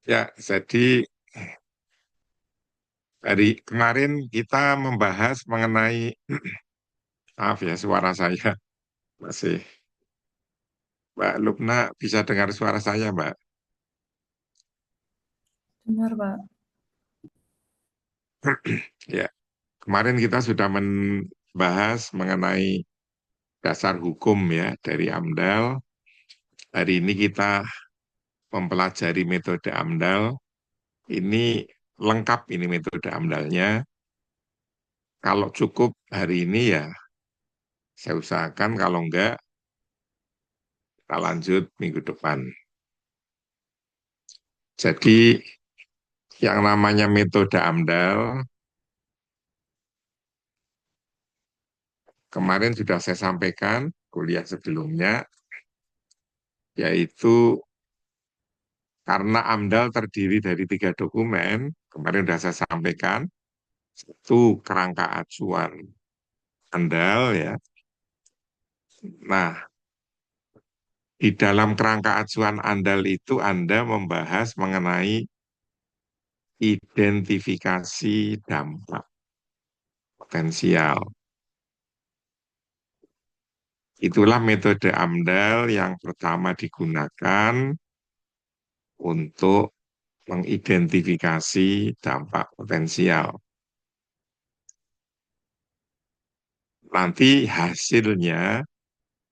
Ya, jadi hari kemarin kita membahas mengenai, maaf ya suara saya masih, Mbak Lubna bisa dengar suara saya, Mbak? Benar, Pak. Ya, kemarin kita sudah membahas mengenai dasar hukum ya dari AMDAL. Hari ini kita mempelajari metode AMDAL. Ini lengkap ini metode AMDALnya. Kalau cukup hari ini ya saya usahakan, kalau enggak kita lanjut minggu depan. Jadi yang namanya metode AMDAL kemarin sudah saya sampaikan kuliah sebelumnya, yaitu karena AMDAL terdiri dari 3 dokumen, kemarin sudah saya sampaikan, itu kerangka acuan AMDAL ya. Nah, di dalam kerangka acuan AMDAL itu Anda membahas mengenai identifikasi dampak potensial. Itulah metode AMDAL yang pertama digunakan untuk mengidentifikasi dampak potensial. Nanti hasilnya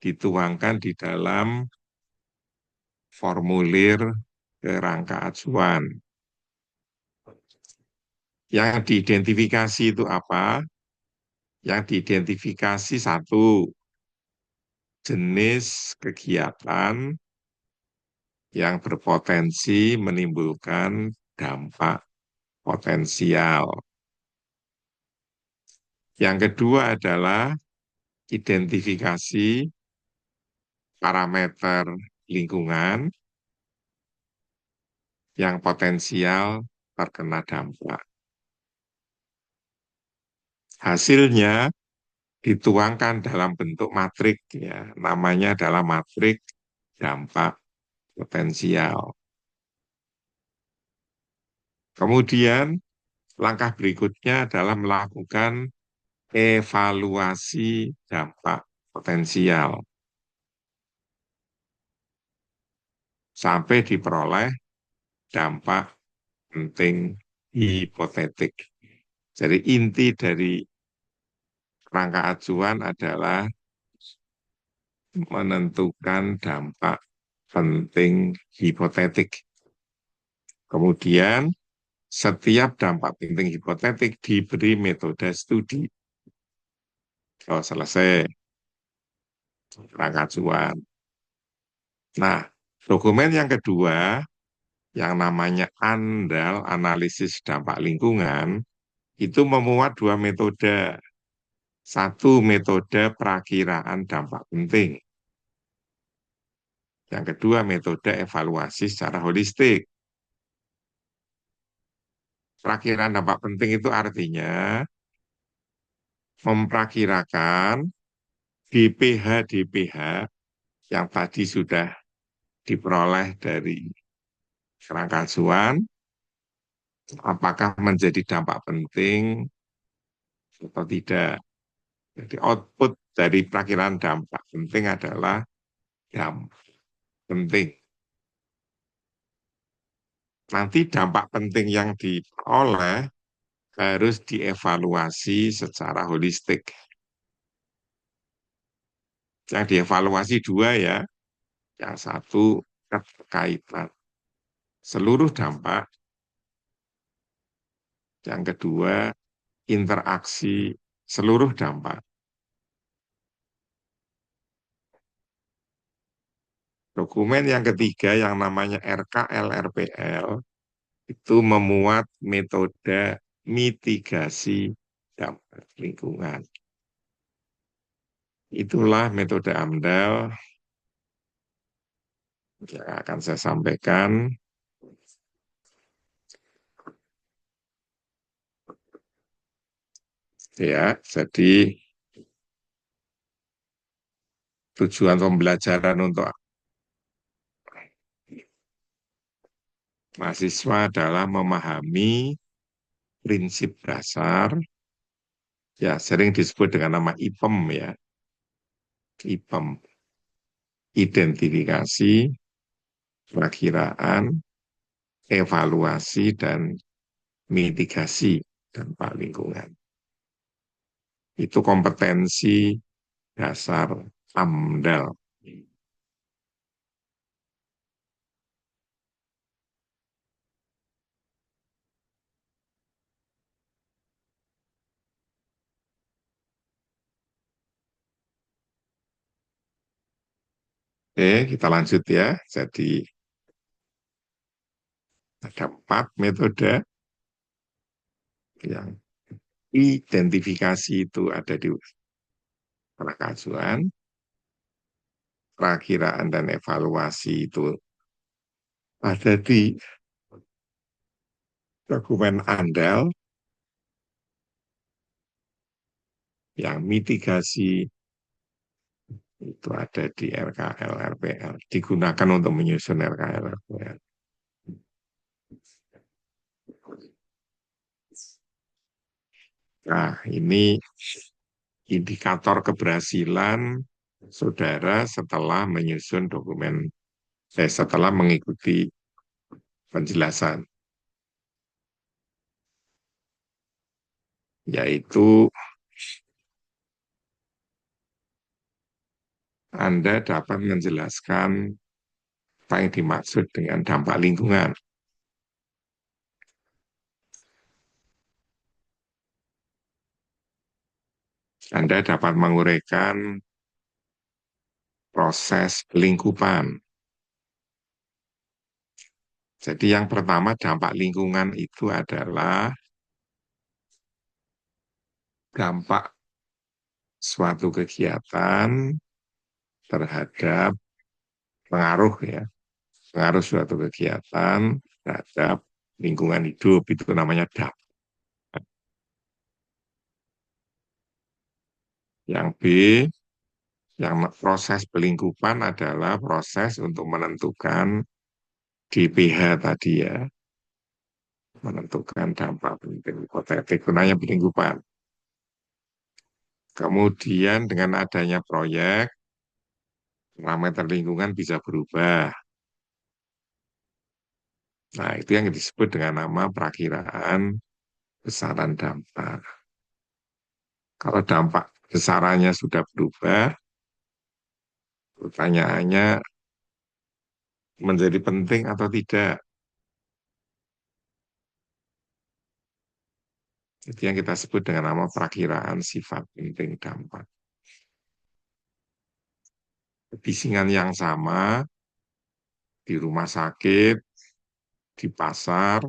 dituangkan di dalam formulir kerangka acuan. Yang diidentifikasi itu apa? Yang diidentifikasi satu, jenis kegiatan yang berpotensi menimbulkan dampak potensial. Yang kedua adalah identifikasi parameter lingkungan yang potensial terkena dampak. Hasilnya dituangkan dalam bentuk matrik ya, namanya adalah matrik dampak potensial. Kemudian langkah berikutnya adalah melakukan evaluasi dampak potensial sampai diperoleh dampak penting hipotetik. Jadi inti dari rangka acuan adalah menentukan dampak penting hipotetik. Kemudian setiap dampak penting hipotetik diberi metode studi. Kalau selesai rangka acuan. Nah, dokumen yang kedua yang namanya ANDAL, analisis dampak lingkungan, itu memuat 2 metode. Satu metode perakiraan dampak penting. Yang kedua metode evaluasi secara holistik. Perakiraan dampak penting itu artinya memperakirakan DPH-DPH yang tadi sudah diperoleh dari kerangka acuan, apakah menjadi dampak penting atau tidak. Jadi output dari perakiraan dampak penting adalah dampak penting. Nanti dampak penting yang diperoleh harus dievaluasi secara holistik. Yang dievaluasi dua ya, yang satu keterkaitan seluruh dampak, yang kedua interaksi seluruh dampak. Dokumen yang ketiga yang namanya RKL-RPL itu memuat metode mitigasi dampak lingkungan. Itulah metode AMDAL yang akan saya sampaikan. Ya, jadi tujuan pembelajaran untuk Mahasiswa adalah memahami prinsip dasar, ya sering disebut dengan nama IPEM ya, IPEM, identifikasi, perakiraan, evaluasi, dan mitigasi dampak lingkungan. Itu kompetensi dasar AMDAL. Oke, kita lanjut ya. Jadi ada 4 metode yang identifikasi itu ada di Prakajuan, perakiraan dan evaluasi itu ada di dokumen ANDAL, yang mitigasi itu ada di RKL, RPL, digunakan untuk menyusun RKL, RPL. Nah, ini indikator keberhasilan saudara setelah menyusun dokumen, setelah mengikuti penjelasan, yaitu Anda dapat menjelaskan apa yang dimaksud dengan dampak lingkungan. Anda dapat menguraikan proses lingkupan. Jadi yang pertama dampak lingkungan itu adalah dampak suatu kegiatan terhadap pengaruh ya, pengaruh suatu kegiatan terhadap lingkungan hidup, itu namanya dampak. Yang B, yang proses pelingkupan adalah proses untuk menentukan DPH tadi ya, menentukan dampak penting hipotetik gunanya pelingkupan. Kemudian dengan adanya proyek, parameter lingkungan bisa berubah. Nah, itu yang disebut dengan nama perakiraan besaran dampak. Kalau dampak besarannya sudah berubah, pertanyaannya menjadi penting atau tidak. Itu yang kita sebut dengan nama perakiraan sifat penting dampak. Bisingan yang sama di rumah sakit, di pasar,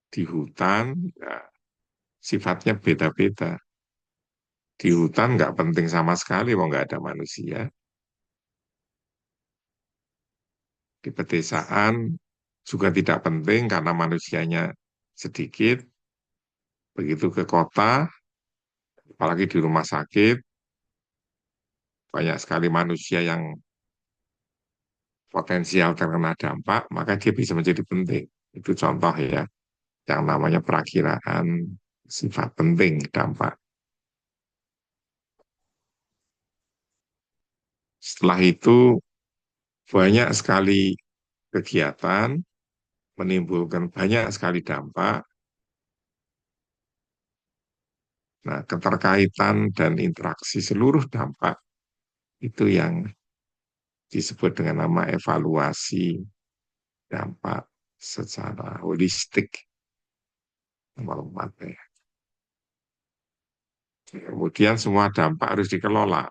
di hutan, ya, sifatnya beda-beda. Di hutan nggak penting sama sekali, mau nggak ada manusia. Di pedesaan juga tidak penting karena manusianya sedikit. Begitu ke kota, apalagi di rumah sakit, banyak sekali manusia yang potensial terkena dampak, maka dia bisa menjadi penting. Itu contoh ya, yang namanya perakiraan sifat penting dampak. Setelah itu, banyak sekali kegiatan menimbulkan banyak sekali dampak. Nah, keterkaitan dan interaksi seluruh dampak itu yang disebut dengan nama evaluasi dampak secara holistik. Nomor 4 ya. Kemudian semua dampak harus dikelola.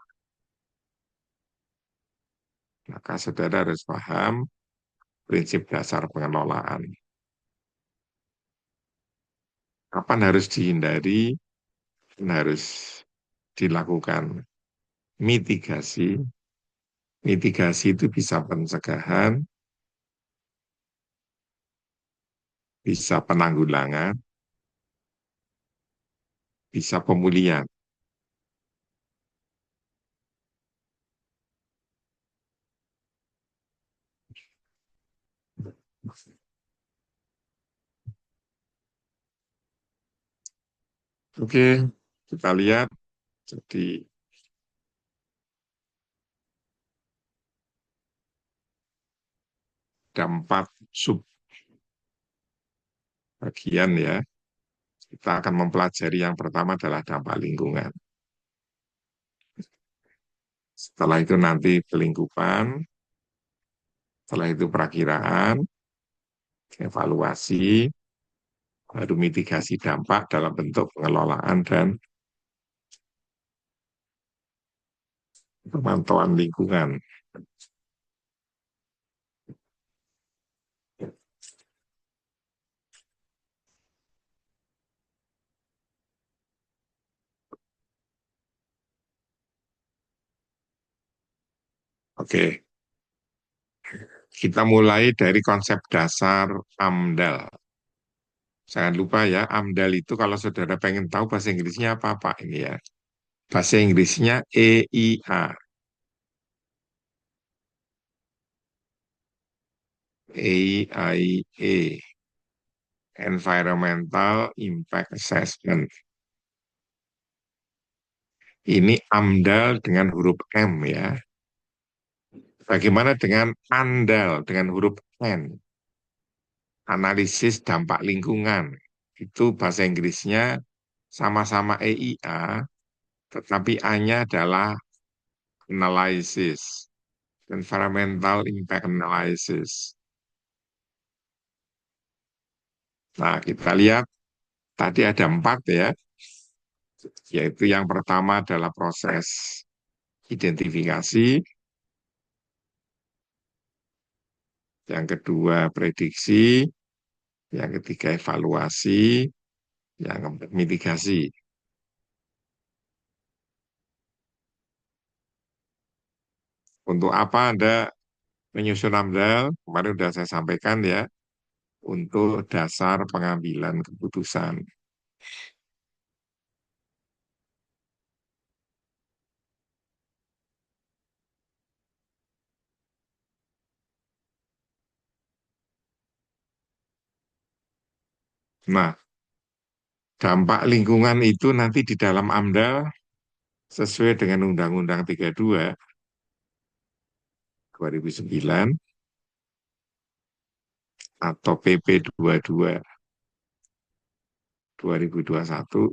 Maka saudara harus paham prinsip dasar pengelolaan. Kapan harus dihindari dan harus dilakukan mitigasi. Mitigasi itu bisa pencegahan, bisa penanggulangan, bisa pemulihan. Oke, kita lihat. Jadi ada 4 sub bagian ya. Kita akan mempelajari yang pertama adalah dampak lingkungan. Setelah itu nanti pelingkupan, setelah itu perakiraan, evaluasi, baru mitigasi dampak dalam bentuk pengelolaan dan pemantauan lingkungan. Oke, kita mulai dari konsep dasar AMDAL. Jangan lupa ya, AMDAL itu kalau saudara pengen tahu bahasa Inggrisnya apa-apa ini ya. Bahasa Inggrisnya EIA, EIA, Environmental Impact Assessment. Ini AMDAL dengan huruf M ya. Bagaimana dengan ANDAL dengan huruf N? Analisis dampak lingkungan. Itu bahasa Inggrisnya sama-sama EIA, tetapi A-nya adalah analysis, environmental impact analysis. Nah, kita lihat tadi ada 4 ya, yaitu yang pertama adalah proses identifikasi, yang kedua prediksi, yang ketiga evaluasi, yang keempat mitigasi. Untuk apa Anda menyusun AMDAL? Kemarin sudah saya sampaikan ya, untuk dasar pengambilan keputusan. Nah, dampak lingkungan itu nanti di dalam AMDAL sesuai dengan Undang-Undang 32 2009 atau PP 22 2021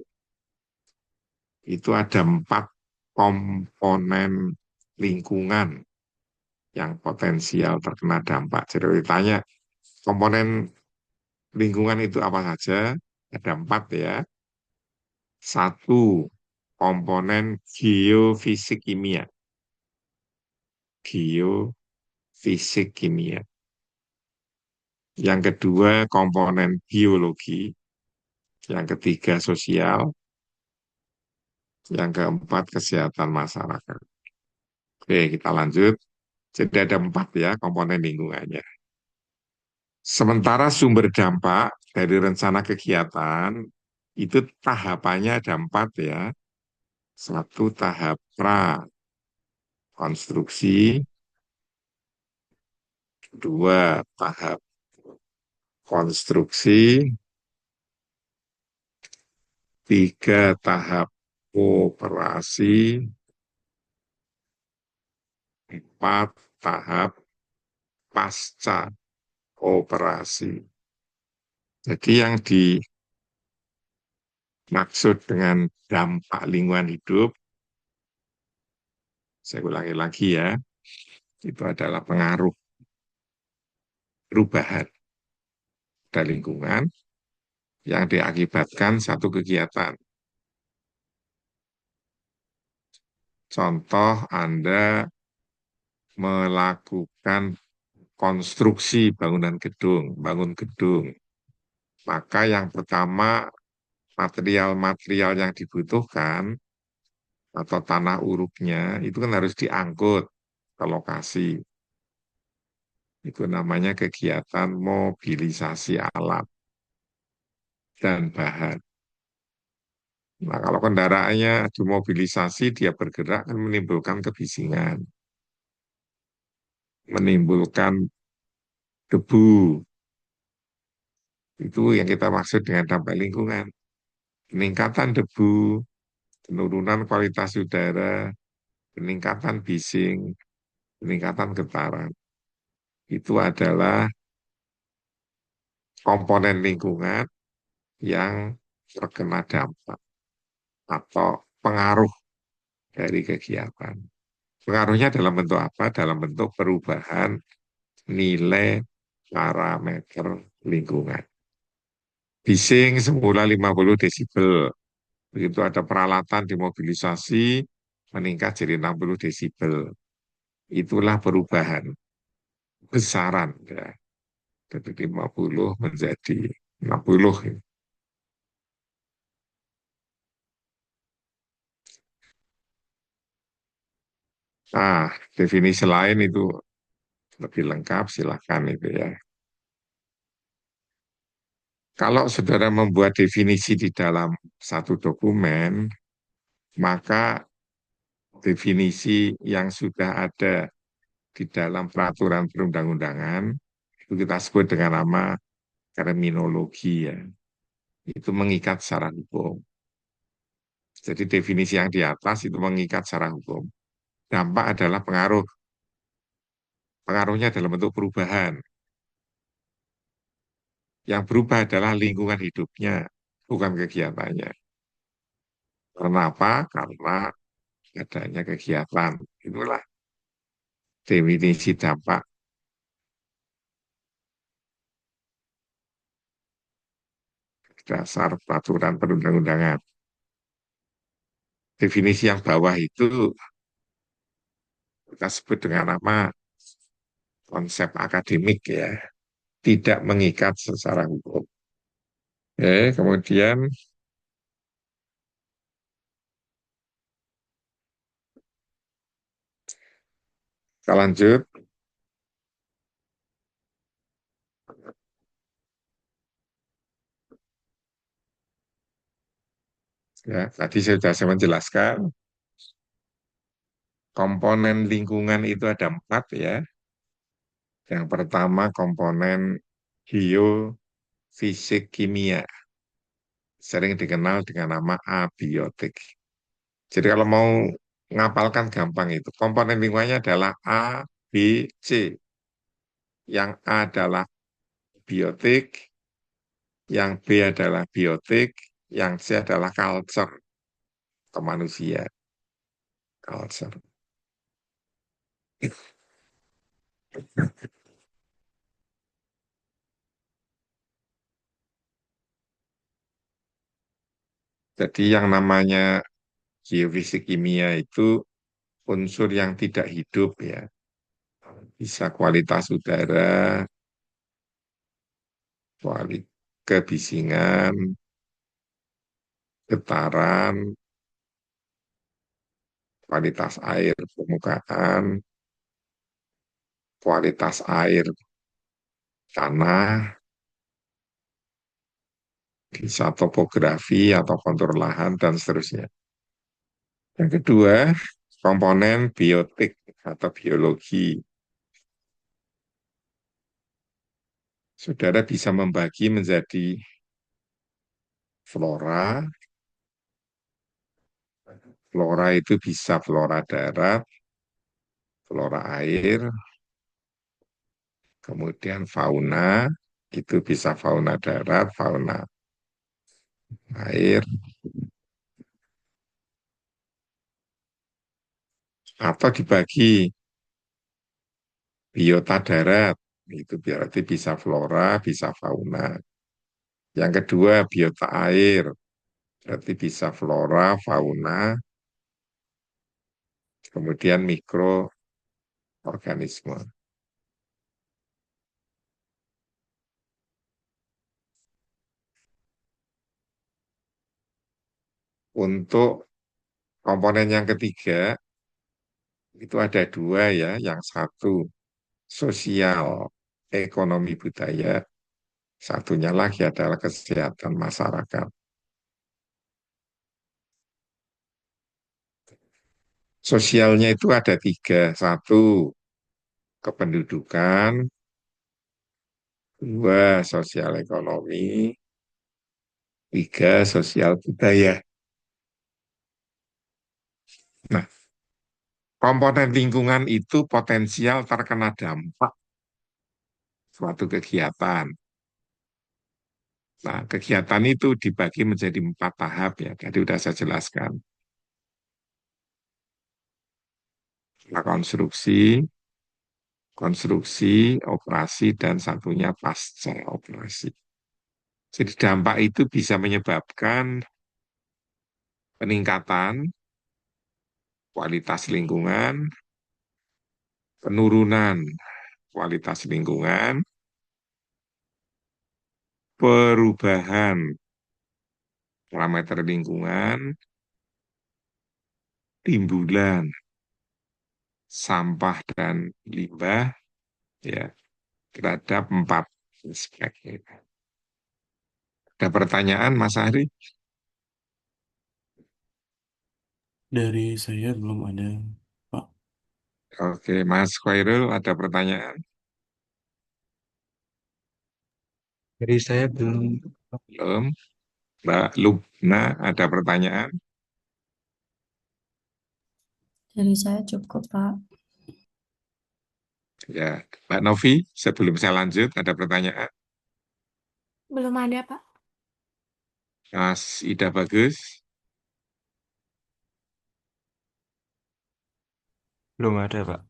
itu ada 4 komponen lingkungan yang potensial terkena dampak. Jadi ditanya komponen lingkungan itu apa saja? Ada 4 ya. Satu, komponen geofisik kimia. Geofisik kimia. Yang kedua, komponen biologi. Yang ketiga, sosial. Yang keempat, kesehatan masyarakat. Oke, kita lanjut. Jadi ada 4 ya komponen lingkungannya. Sementara sumber dampak dari rencana kegiatan itu tahapannya ada 4 ya. Satu tahap pra konstruksi, dua tahap konstruksi, tiga tahap operasi, empat tahap pasca operasi. Jadi yang dimaksud dengan dampak lingkungan hidup, saya ulangi lagi ya, itu adalah pengaruh perubahan pada lingkungan yang diakibatkan satu kegiatan. Contoh Anda melakukan konstruksi bangunan gedung, bangun gedung. Maka yang pertama material-material yang dibutuhkan atau tanah uruknya itu kan harus diangkut ke lokasi. Itu namanya kegiatan mobilisasi alat dan bahan. Nah, kalau kendaraannya dimobilisasi, dia bergerak kan menimbulkan kebisingan, menimbulkan debu. Itu yang kita maksud dengan dampak lingkungan. peningkatan debu, penurunan kualitas udara, peningkatan bising, peningkatan getaran. Itu adalah komponen lingkungan yang terkena dampak atau pengaruh dari kegiatan. Pengaruhnya dalam bentuk apa? Dalam bentuk perubahan nilai parameter lingkungan. Bising semula 50 desibel. Begitu ada peralatan dimobilisasi, meningkat jadi 60 desibel. Itulah perubahan besaran. Ya. Dari 50 menjadi 60. Nah, definisi lain itu lebih lengkap, silakan itu ya. Kalau saudara membuat definisi di dalam satu dokumen, maka definisi yang sudah ada di dalam peraturan perundang-undangan itu kita sebut dengan nama terminologi ya. Itu mengikat secara hukum. Jadi definisi yang di atas itu mengikat secara hukum. Dampak adalah pengaruh. Pengaruhnya dalam bentuk perubahan. Yang berubah adalah lingkungan hidupnya, bukan kegiatannya. Kenapa? Karena adanya kegiatan. Itulah definisi dampak dasar peraturan perundang-undangan. Definisi yang bawah itu kita sebut dengan nama konsep akademik ya, tidak mengikat secara hukum. Oke, kemudian kita lanjut. Ya, tadi saya menjelaskan komponen lingkungan itu ada empat ya. Yang pertama komponen geofisik kimia, sering dikenal dengan nama abiotik. Jadi kalau mau ngapalkan gampang itu, komponen lingkungannya adalah A, B, C. Yang A adalah biotik, yang B adalah biotik, yang C adalah culture atau manusia, culture. Jadi yang namanya geofisik kimia itu unsur yang tidak hidup ya. Bisa kualitas udara, kebisingan, getaran, kualitas air permukaan, kualitas air tanah, bisa topografi atau kontur lahan, dan seterusnya. Yang kedua, komponen biotik atau biologi. Saudara bisa membagi menjadi flora. Flora itu bisa flora darat, flora air, kemudian fauna, itu bisa fauna darat, fauna air, atau dibagi biota darat, itu berarti bisa flora, bisa fauna. Yang kedua, biota air, berarti bisa flora, fauna, kemudian mikroorganisme. Untuk komponen yang ketiga, itu ada dua ya, yang satu sosial, ekonomi budaya, satunya lagi adalah kesehatan masyarakat. Sosialnya itu ada tiga, satu kependudukan, dua sosial ekonomi, Tiga, sosial budaya. Nah, komponen lingkungan itu potensial terkena dampak suatu kegiatan. Nah, kegiatan itu dibagi menjadi 4 tahap ya. Tadi sudah saya jelaskan. Nah, konstruksi, operasi, dan satunya pasca operasi. Jadi dampak itu bisa menyebabkan peningkatan kualitas lingkungan, penurunan kualitas lingkungan, perubahan parameter lingkungan, timbulan sampah dan limbah ya terhadap 4 aspek. Ada pertanyaan, Mas Ahri? Dari saya belum ada, Pak. Oke, Mas Khairul, ada pertanyaan? Dari saya belum. Belum. Mbak Lubna, ada pertanyaan? Dari saya cukup, Pak. Ya, Mbak Novi, sebelum saya lanjut, ada pertanyaan? Belum ada, Pak. Mas Ida Bagus, Belum ada, Pak.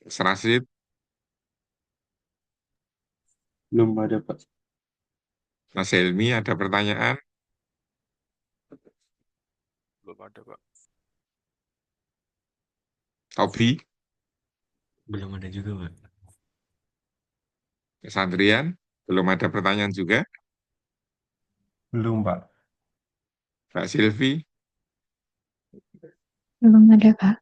Mas Rasid, Belum ada, Pak. Mas Helmi, ada pertanyaan? Belum ada, Pak. Tobi, Belum ada juga, Pak. Mas Andrian, belum ada pertanyaan juga? Belum, Pak. Mbak Silvi, Belum ada, Pak.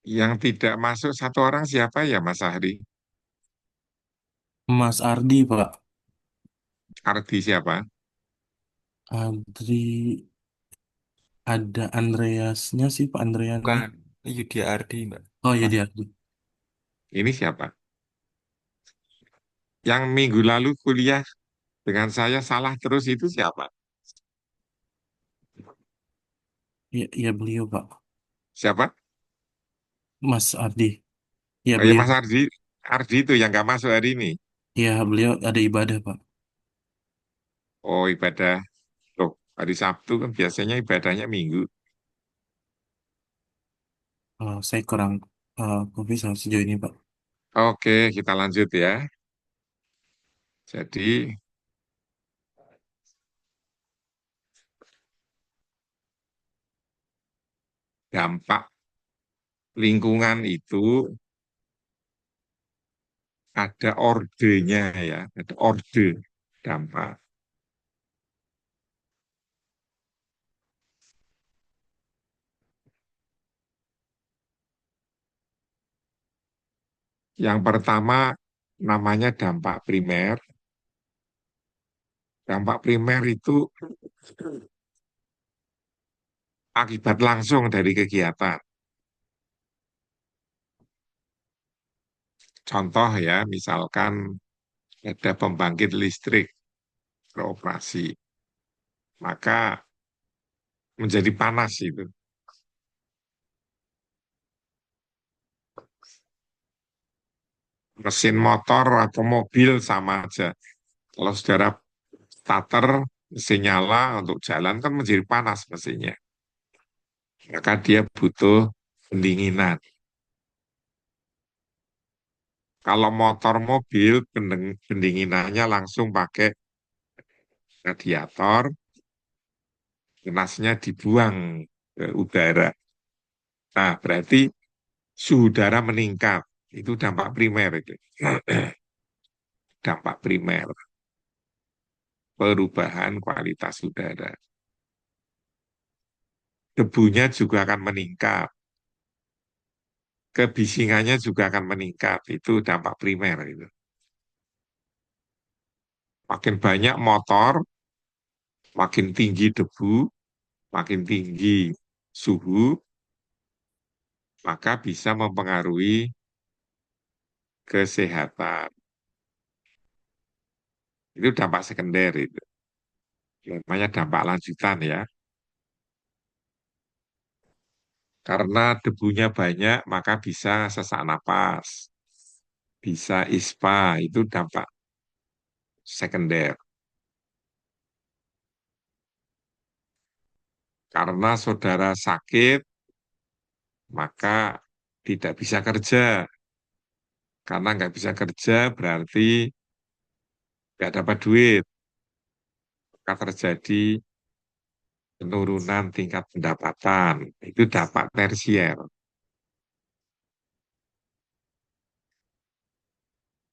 yang tidak masuk satu orang siapa ya, Mas Ahri? Mas Ardi, Pak. Ardi siapa? Adri, ada Andreasnya sih, Pak Andreasnya. Bukan, Yudi Ardi, Mbak. Oh iya, Mas, dia Ardi. Ini siapa? Yang minggu lalu kuliah dengan saya salah terus itu siapa? Iya, iya beliau, Pak. Siapa? Mas Ardi. Iya Oh ya beliau. Mas Ardi, Ardi itu yang nggak masuk hari ini. Iya beliau ada ibadah, Pak. Oh ibadah, loh hari Sabtu kan biasanya ibadahnya Minggu. Saya kurang confuse sejauh ini, Pak. Oke, kita lanjut ya. Jadi dampak lingkungan itu ada ordenya ya, ada orde dampak. Yang pertama namanya dampak primer. Dampak primer itu akibat langsung dari kegiatan. Contoh ya, misalkan ada pembangkit listrik beroperasi, maka menjadi panas itu. Mesin motor atau mobil sama aja. Kalau saudara starter, mesin nyala untuk jalan kan menjadi panas mesinnya. Maka dia butuh pendinginan. Kalau motor mobil, pendinginannya langsung pakai radiator, panasnya dibuang ke udara. Nah, berarti suhu udara meningkat. Itu dampak primer itu. Dampak primer, perubahan kualitas udara. Debunya juga akan meningkat. Kebisingannya juga akan meningkat. Itu dampak primer itu. Makin banyak motor, makin tinggi debu, makin tinggi suhu, maka bisa mempengaruhi kesehatan. Itu dampak sekunder itu. Namanya dampak lanjutan ya. Karena debunya banyak, maka bisa sesak napas, bisa ISPA, itu dampak sekunder. Karena saudara sakit, maka tidak bisa kerja. Karena nggak bisa kerja berarti nggak dapat duit. Maka terjadi penurunan tingkat pendapatan. Itu dampak tersier.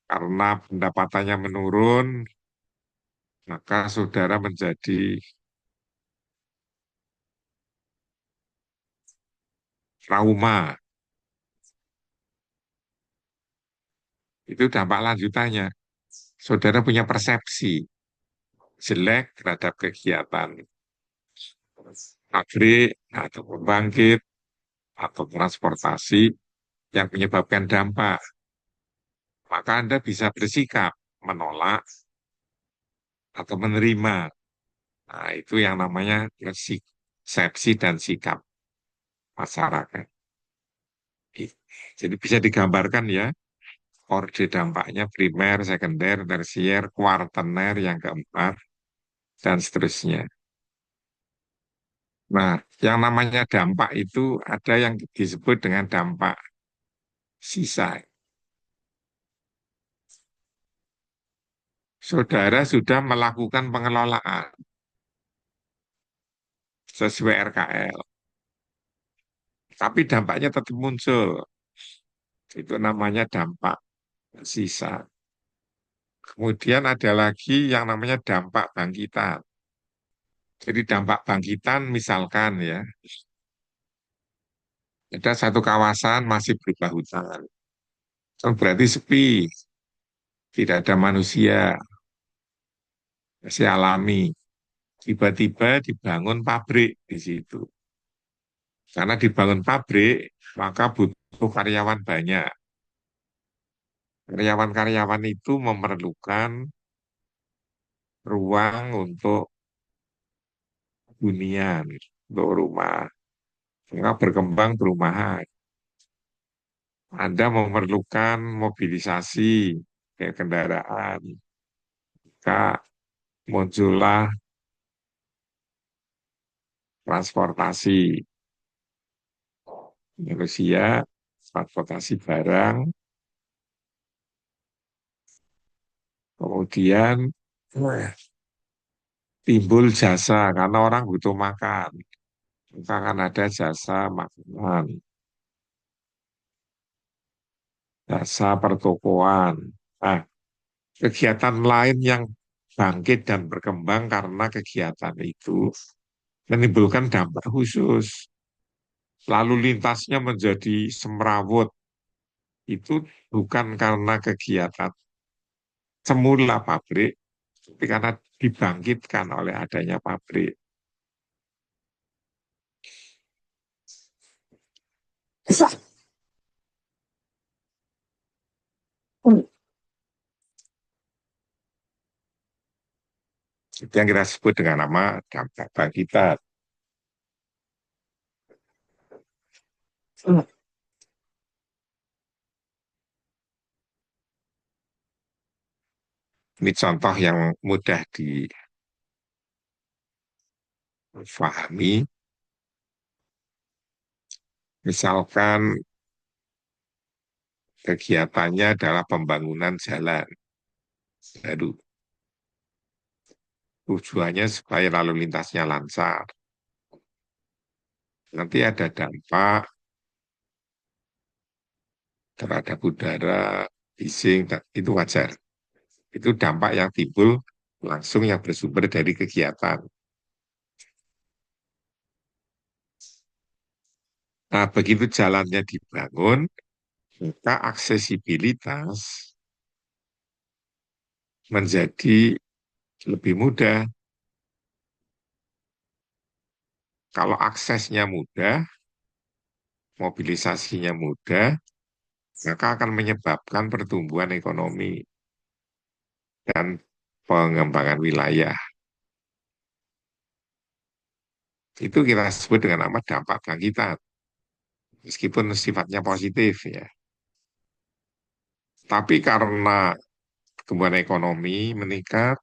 Karena pendapatannya menurun, maka saudara menjadi trauma. Itu dampak lanjutannya. Saudara punya persepsi jelek terhadap kegiatan pabrik atau pembangkit atau transportasi yang menyebabkan dampak. Maka Anda bisa bersikap menolak atau menerima. Nah, itu yang namanya persepsi dan sikap masyarakat. Jadi bisa digambarkan ya, orde dampaknya primer, sekunder, tersier, kuartener yang keempat, dan seterusnya. Nah, yang namanya dampak itu ada yang disebut dengan dampak sisa. Saudara sudah melakukan pengelolaan sesuai RKL, tapi dampaknya tetap muncul. Itu namanya dampak sisa. Kemudian ada lagi yang namanya dampak bangkitan. Jadi dampak bangkitan misalkan ya, ada satu kawasan masih berupa hutan. Kan berarti sepi, tidak ada manusia, masih alami. Tiba-tiba dibangun pabrik di situ. Karena dibangun pabrik, maka butuh karyawan banyak. Karyawan-karyawan itu memerlukan ruang untuk hunian, untuk rumah. Maka berkembang perumahan. Anda memerlukan mobilisasi kayak kendaraan. Maka muncullah transportasi manusia, transportasi barang, kemudian timbul jasa karena orang butuh makan. Maka akan ada jasa makanan, jasa pertokoan. Nah, kegiatan lain yang bangkit dan berkembang karena kegiatan itu menimbulkan dampak khusus. Lalu lintasnya menjadi semrawut. Itu bukan karena kegiatan semula pabrik, tapi karena dibangkitkan oleh adanya pabrik. Itu yang kita sebut dengan nama dampak bangkitan. Ini contoh yang mudah difahami. Misalkan kegiatannya adalah pembangunan jalan baru. Tujuannya supaya lalu lintasnya lancar. Nanti ada dampak terhadap udara, bising, itu wajar. Itu dampak yang timbul langsung yang bersumber dari kegiatan. Nah, begitu jalannya dibangun, maka aksesibilitas menjadi lebih mudah. Kalau aksesnya mudah, mobilisasinya mudah, maka akan menyebabkan pertumbuhan ekonomi. Dan pengembangan wilayah. Itu kita sebut dengan nama dampak bangkitan. Meskipun sifatnya positif ya. Tapi karena pertumbuhan ekonomi meningkat,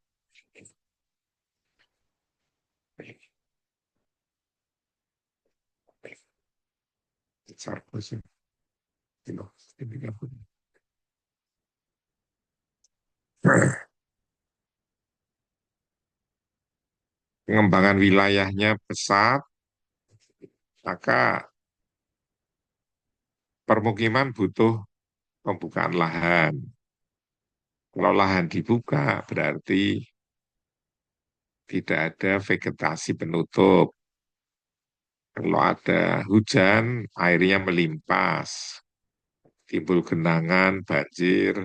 pengembangan wilayahnya pesat, maka permukiman butuh pembukaan lahan. Kalau lahan dibuka, berarti tidak ada vegetasi penutup. Kalau ada hujan, airnya melimpas, timbul genangan, banjir,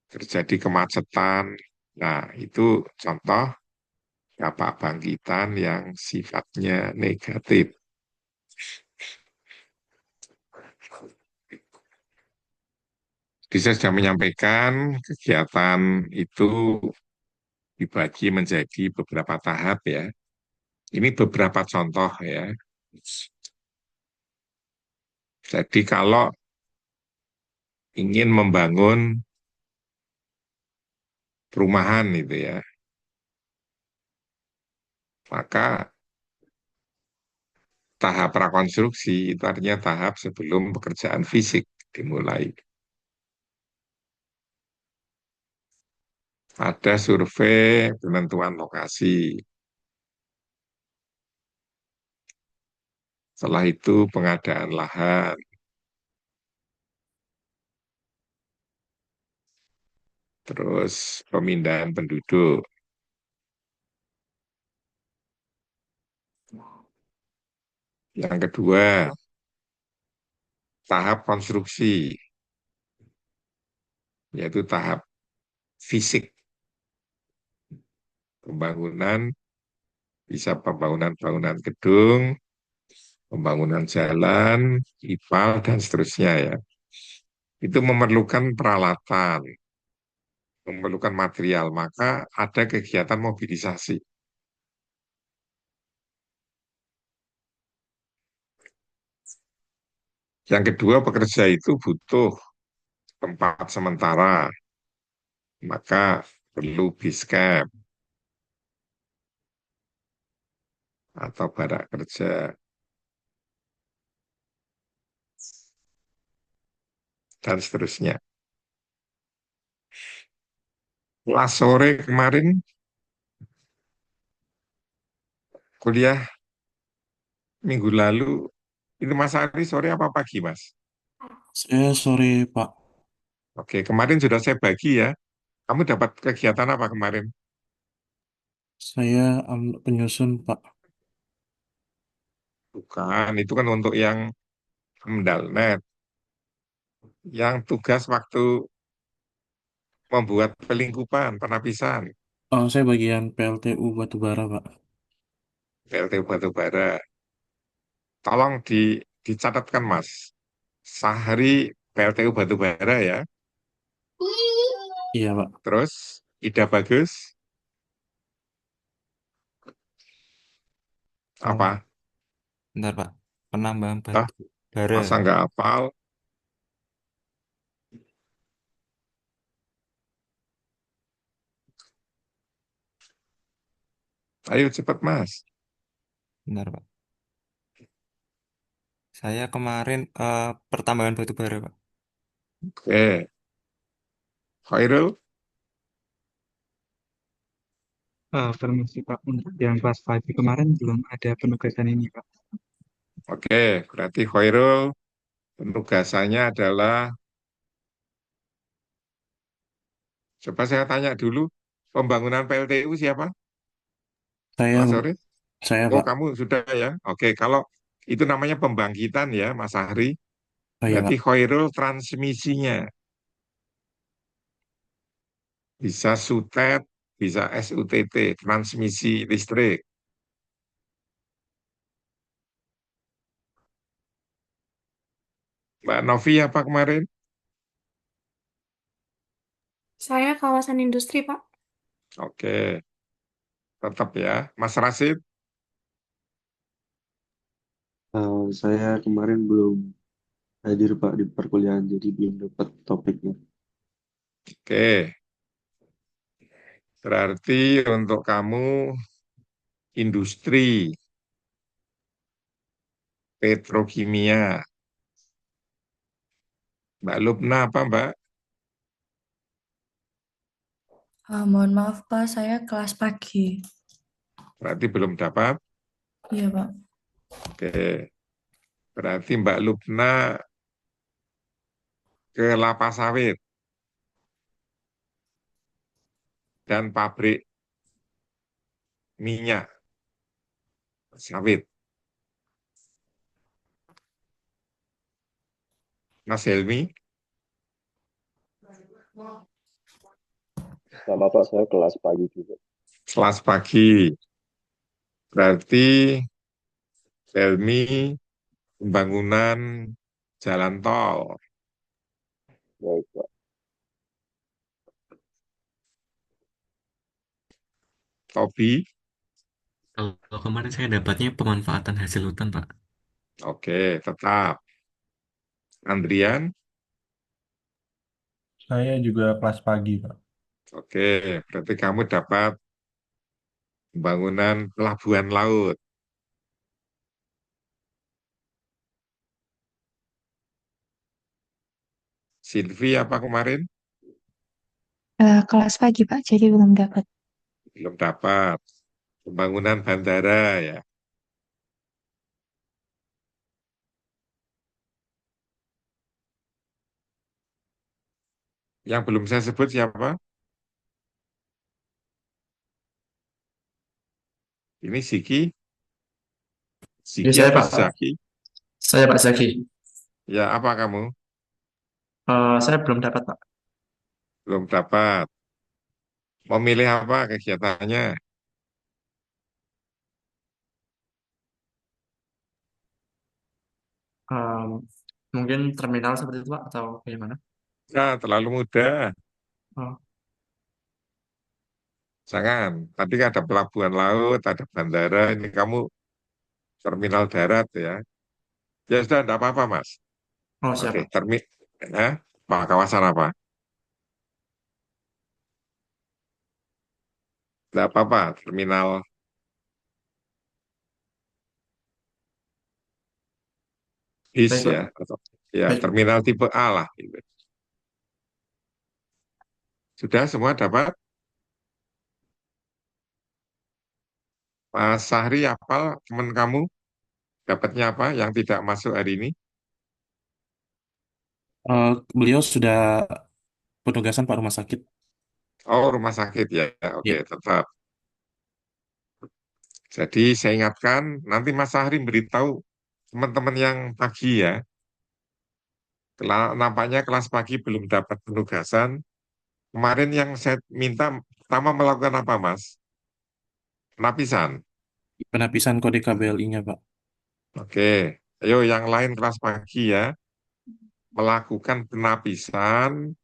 terjadi kemacetan. Nah, itu contoh dampak bangkitan yang sifatnya negatif. Jadi saya sudah menyampaikan kegiatan itu dibagi menjadi beberapa tahap ya. Ini beberapa contoh ya. Jadi kalau ingin membangun perumahan itu ya, maka tahap prakonstruksi itu artinya tahap sebelum pekerjaan fisik dimulai. Ada survei penentuan lokasi. Setelah itu pengadaan lahan. Terus pemindahan penduduk. Yang kedua, tahap konstruksi, yaitu tahap fisik. Pembangunan, bisa pembangunan bangunan gedung, pembangunan jalan, IPAL, dan seterusnya ya. Itu memerlukan peralatan, memerlukan material, maka ada kegiatan mobilisasi. Yang kedua, pekerja itu butuh tempat sementara, maka perlu Basecamp atau barak kerja, dan seterusnya. Last sore kemarin, kuliah minggu lalu, itu Mas Ari sore apa pagi, Mas? Saya sore, Pak. Oke, kemarin sudah saya bagi ya. Kamu dapat kegiatan apa kemarin? Saya penyusun, Pak. Bukan, itu kan untuk yang Amdalnet. Yang tugas waktu membuat pelingkupan, penapisan, Oh, saya bagian PLTU Batubara, Pak. PLT batubara. Tolong dicatatkan, Mas. Sehari PLTU batubara ya. Iya, Pak. Terus, Ida Bagus, Oh, apa? bentar Pak. Penambahan Hah? batu bara. Masa nggak hafal? Ayo cepat, Mas. Bentar Pak. Saya kemarin pertambangan batu bara Pak. Oke. Khairul, Permisi Pak, untuk yang kelas 5 kemarin belum ada penugasan ini Pak. oke. Berarti Khairul penugasannya adalah, coba saya tanya dulu, pembangunan PLTU siapa? Saya, Mas Sore? saya, Oh, Pak. kamu sudah ya. Oke, kalau itu namanya pembangkitan ya, Mas Ahri. Oh, iya, Berarti Pak. Khairul transmisinya. Bisa SUTET, bisa SUTT, transmisi listrik. Mbak Novi apa kemarin? Saya kawasan industri, Pak. Oke, tetap ya. Mas Rasid, Saya kemarin belum hadir Pak di perkuliahan, jadi belum dapat topiknya. oke. Berarti untuk kamu industri, petrokimia. Mbak Lubna apa Mbak? Mohon maaf Pak, saya kelas pagi. Berarti belum dapat. Iya Pak. Oke. Berarti Mbak Lubna ke kelapa sawit dan pabrik minyak sawit. Mas Helmi, Sama Pak, saya kelas pagi juga. kelas pagi. Berarti Helmi pembangunan jalan tol. Baik, Pak. Tobi, Kalau kemarin saya dapatnya pemanfaatan hasil hutan, Pak. oke, tetap. Andrian, Saya juga kelas pagi, Pak. oke. Berarti kamu dapat pembangunan pelabuhan laut. Silvi apa kemarin? Kelas pagi Pak, jadi belum dapat. Belum dapat. Pembangunan bandara ya. Yang belum saya sebut siapa? Ini Siki, Ya, Siki saya atau Pak. Zaki? Saya Pak Zaki. Ya, apa kamu? Saya belum dapat Pak. Belum dapat. Mau milih apa kegiatannya? Em, Mungkin terminal seperti itu Pak atau bagaimana? Nah, terlalu mudah. Oh, Jangan. Tadi kan ada pelabuhan laut, ada bandara. Ini kamu terminal darat ya. Ya sudah, tidak apa-apa, Mas. oh Oke, siapa? Pak, kawasan apa? Tidak apa-apa, terminal bis Baik ya. Pak. Atau, ya, Baik. terminal tipe A lah. Gitu. Sudah semua dapat? Mas Sahri, apal teman kamu? Dapatnya apa yang tidak masuk hari ini? Beliau sudah penugasan Pak rumah sakit. Oh, rumah sakit ya. Oke, Ya, tetap. Jadi saya ingatkan, nanti Mas Sahri beritahu teman-teman yang pagi ya. Nampaknya kelas pagi belum dapat penugasan. Kemarin yang saya minta pertama melakukan apa, Mas? Penapisan. penapisan kode KBLI-nya Pak. Oke. Ayo yang lain kelas pagi ya. Melakukan penapisan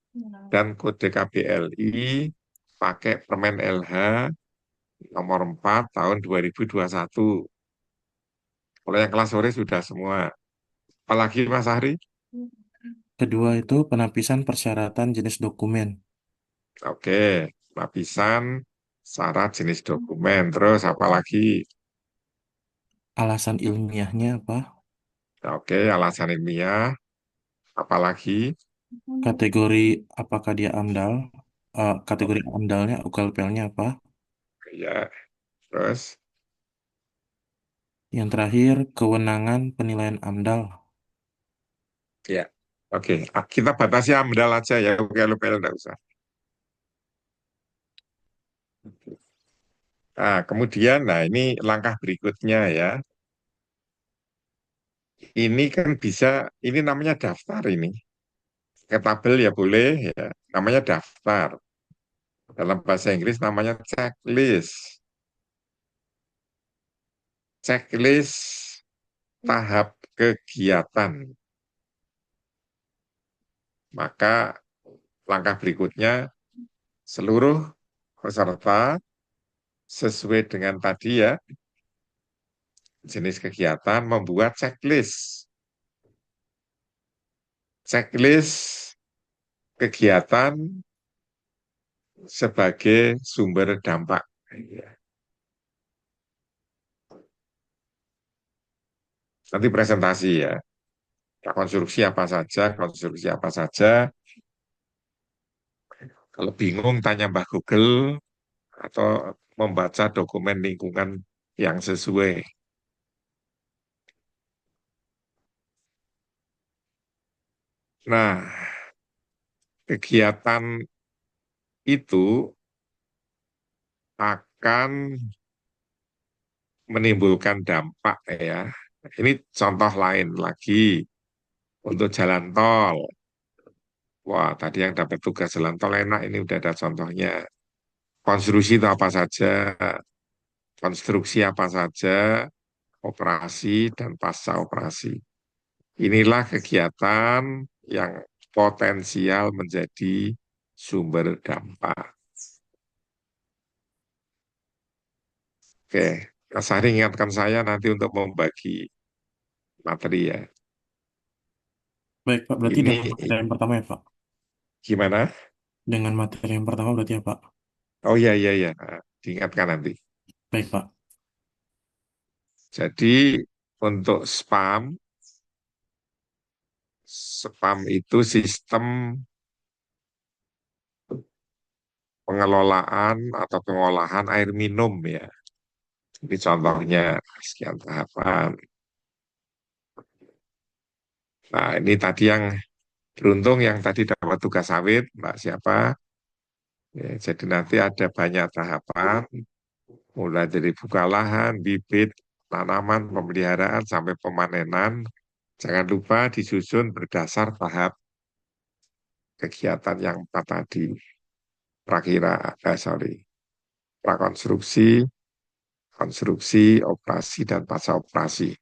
dan kode KBLI pakai permen LH nomor 4 tahun 2021. Kalau yang kelas sore sudah semua. Apalagi Mas Ahri? Kedua itu penapisan persyaratan jenis dokumen. Oke, lapisan syarat jenis dokumen. Terus apa lagi? Alasan ilmiahnya apa? Oke, alasan ilmiah. Apa lagi? Kategori apakah dia AMDAL? Kategori AMDALnya, UKLPL-nya apa? Ya, terus Yang terakhir, kewenangan penilaian AMDAL. ya. Oke, kita batasi AMDAL aja ya. Oke, LPL enggak usah. Nah, kemudian, nah ini langkah berikutnya ya. Ini kan bisa, ini namanya daftar ini. Ke tabel ya boleh ya. Namanya daftar. Dalam bahasa Inggris namanya checklist. Checklist tahap kegiatan. Maka langkah berikutnya Seluruh peserta sesuai dengan tadi ya, jenis kegiatan membuat checklist. Checklist kegiatan sebagai sumber dampak. Nanti presentasi ya. Konstruksi apa saja, konstruksi apa saja. Kalau bingung tanya Mbah Google atau membaca dokumen lingkungan yang sesuai. Nah, kegiatan itu akan menimbulkan dampak ya. Ini contoh lain lagi untuk jalan tol. Wah, tadi yang dapat tugas jalan tol enak, ini udah ada contohnya. Konstruksi itu apa saja, konstruksi apa saja, operasi dan pasca operasi. Inilah kegiatan yang potensial menjadi sumber dampak. Oke, Mas Sari ingatkan saya nanti untuk membagi materi ya. Baik, Pak. Berarti Ini dengan materi yang pertama ya, Pak? gimana? Dengan materi yang pertama berarti ya, Pak? Oh iya, iya, iya. Diingatkan nanti. Baik, Pak. Jadi untuk spam itu sistem pengelolaan atau pengolahan air minum ya. Ini contohnya sekian tahapan. Nah, ini tadi yang beruntung yang tadi dapat tugas sawit, Mbak siapa? Ya, jadi nanti ada banyak tahapan, mulai dari buka lahan, bibit, tanaman, pemeliharaan, sampai pemanenan. Jangan lupa disusun berdasar tahap kegiatan yang empat tadi. Prakonstruksi, konstruksi, operasi, dan pasca operasi.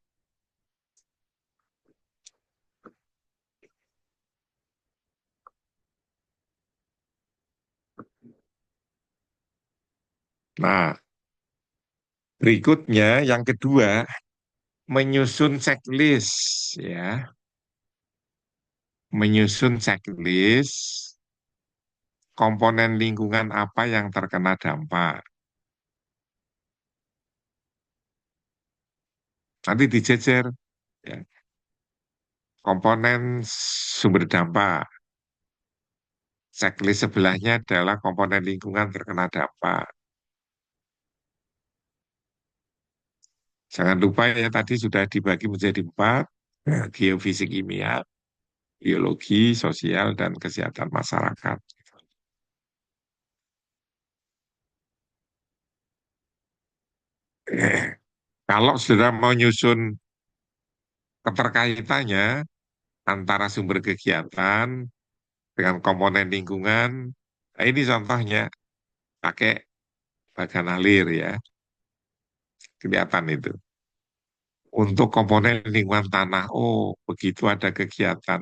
Nah, berikutnya yang kedua, menyusun checklist ya. Menyusun checklist komponen lingkungan apa yang terkena dampak. Nanti dijejer ya. Komponen sumber dampak. Checklist sebelahnya adalah komponen lingkungan terkena dampak. Jangan lupa ya tadi sudah dibagi menjadi 4, geofisik kimia, biologi, sosial, dan kesehatan masyarakat. Kalau sudah mau nyusun keterkaitannya antara sumber kegiatan dengan komponen lingkungan, nah ini contohnya pakai bagan alir ya, kelihatan itu. Untuk komponen lingkungan tanah, oh begitu ada kegiatan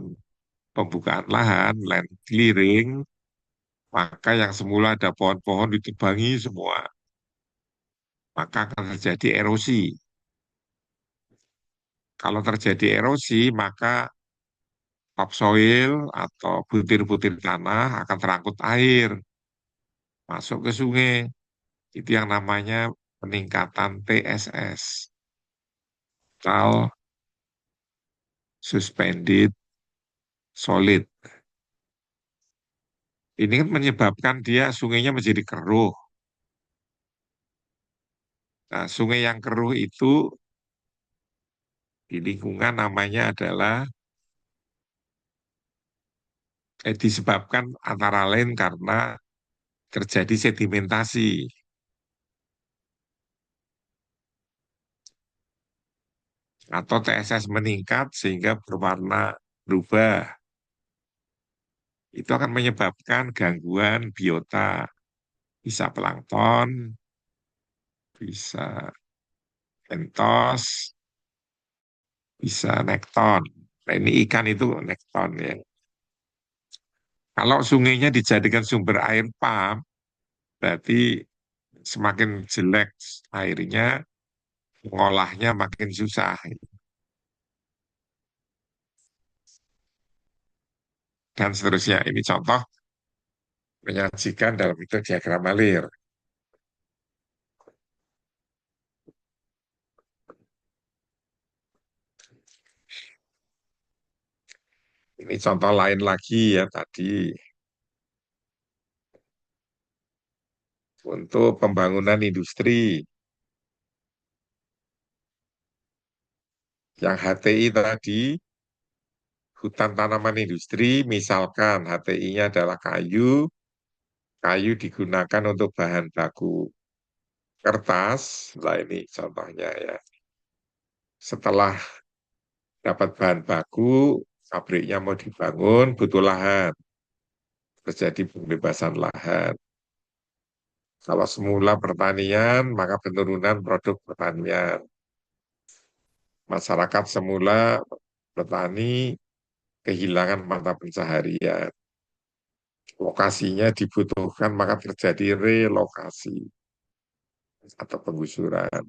pembukaan lahan, land clearing, maka yang semula ada pohon-pohon ditebangi semua, maka akan terjadi erosi. Kalau terjadi erosi, maka topsoil atau butir-butir tanah akan terangkut air, masuk ke sungai. Itu yang namanya peningkatan TSS, total suspended solid. Ini kan menyebabkan dia sungainya menjadi keruh. Nah, sungai yang keruh itu di lingkungan namanya adalah disebabkan antara lain karena terjadi sedimentasi atau TSS meningkat sehingga berubah. Itu akan menyebabkan gangguan biota, bisa plankton, bisa entos, bisa nekton. Nah, ini ikan itu nekton ya. Kalau sungainya dijadikan sumber air pump, Berarti semakin jelek airnya, ngolahnya makin susah. Dan seterusnya. Ini contoh menyajikan dalam bentuk diagram alir. Ini contoh lain lagi ya tadi. Untuk pembangunan industri. Yang HTI tadi, hutan tanaman industri, misalkan HTI-nya adalah kayu, kayu digunakan untuk bahan baku kertas. Nah ini contohnya ya. Setelah dapat bahan baku, pabriknya mau dibangun, butuh lahan. Terjadi pembebasan lahan. Kalau semula pertanian, maka penurunan produk pertanian. Masyarakat semula petani kehilangan mata pencaharian. Lokasinya dibutuhkan, maka terjadi relokasi atau penggusuran.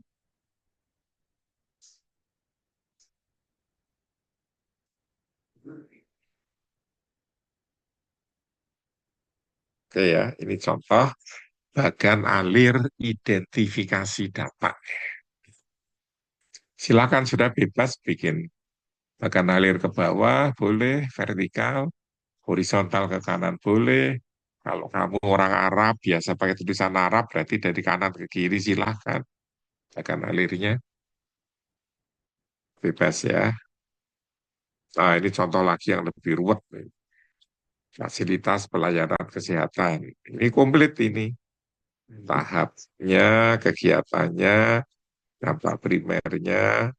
Oke ya, ini contoh bagan alir identifikasi data. Silakan sudah bebas bikin bagan alir ke bawah, boleh, vertikal, horizontal ke kanan, boleh. Kalau kamu orang Arab, biasa pakai tulisan Arab, berarti dari kanan ke kiri silahkan. Bagan alirnya bebas ya. Nah, ini contoh lagi yang lebih ruwet nih. Fasilitas pelayanan kesehatan. Ini komplit ini. Tahapnya, kegiatannya, dampak primernya,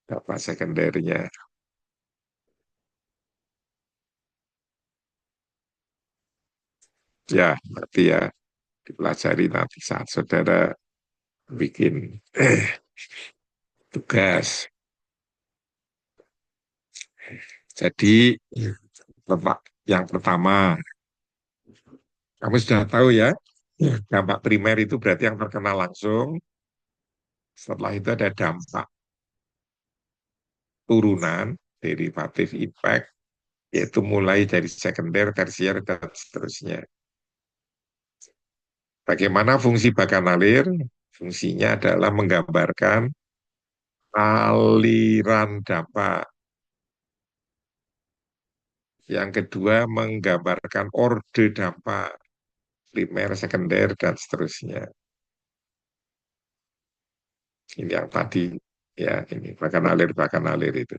dampak sekundernya. Ya, berarti ya dipelajari nanti saat saudara bikin tugas. Jadi, yang pertama, kamu sudah tahu ya, dampak primer itu berarti yang terkena langsung. Setelah itu ada dampak turunan, derivative impact, yaitu mulai dari sekunder, tersier, dan seterusnya. Bagaimana fungsi bagan alir? Fungsinya adalah menggambarkan aliran dampak. Yang kedua, menggambarkan orde dampak, primer, sekunder, dan seterusnya. Ini yang tadi, ya ini bagan alir itu.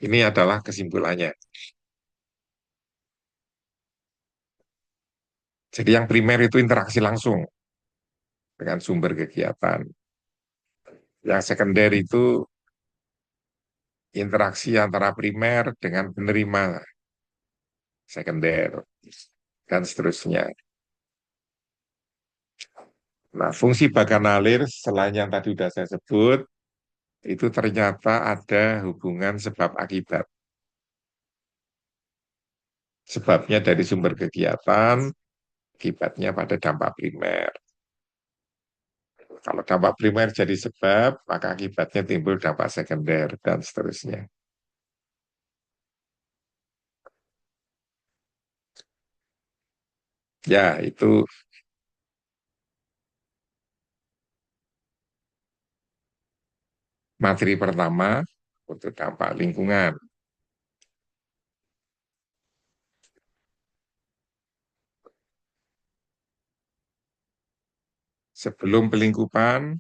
Ini adalah kesimpulannya. Jadi yang primer itu interaksi langsung dengan sumber kegiatan. Yang sekunder itu interaksi antara primer dengan penerima sekunder, dan seterusnya. Nah, fungsi bagan alir selain yang tadi sudah saya sebut, itu ternyata ada hubungan sebab akibat. Sebabnya dari sumber kegiatan, akibatnya pada dampak primer. Kalau dampak primer jadi sebab, maka akibatnya timbul dampak sekunder, dan seterusnya. Ya, itu materi pertama untuk dampak lingkungan. Sebelum pelingkupan,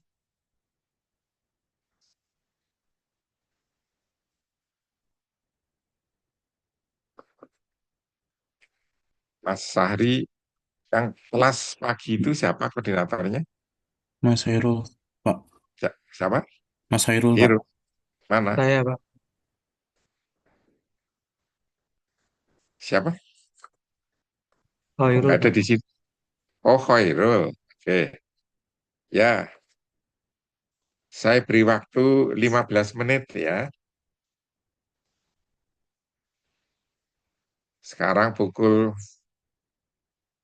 Mas Sahri, yang kelas pagi itu siapa koordinatornya? Mas Hairul, Pak. Siapa? Mas Hairul, Pak. Hiro. Mana? Saya, Pak. Siapa? Oh, Irul, Nggak ada Pak. di situ. Oh, Khairul. Oke. Ya, saya beri waktu 15 menit ya. Sekarang pukul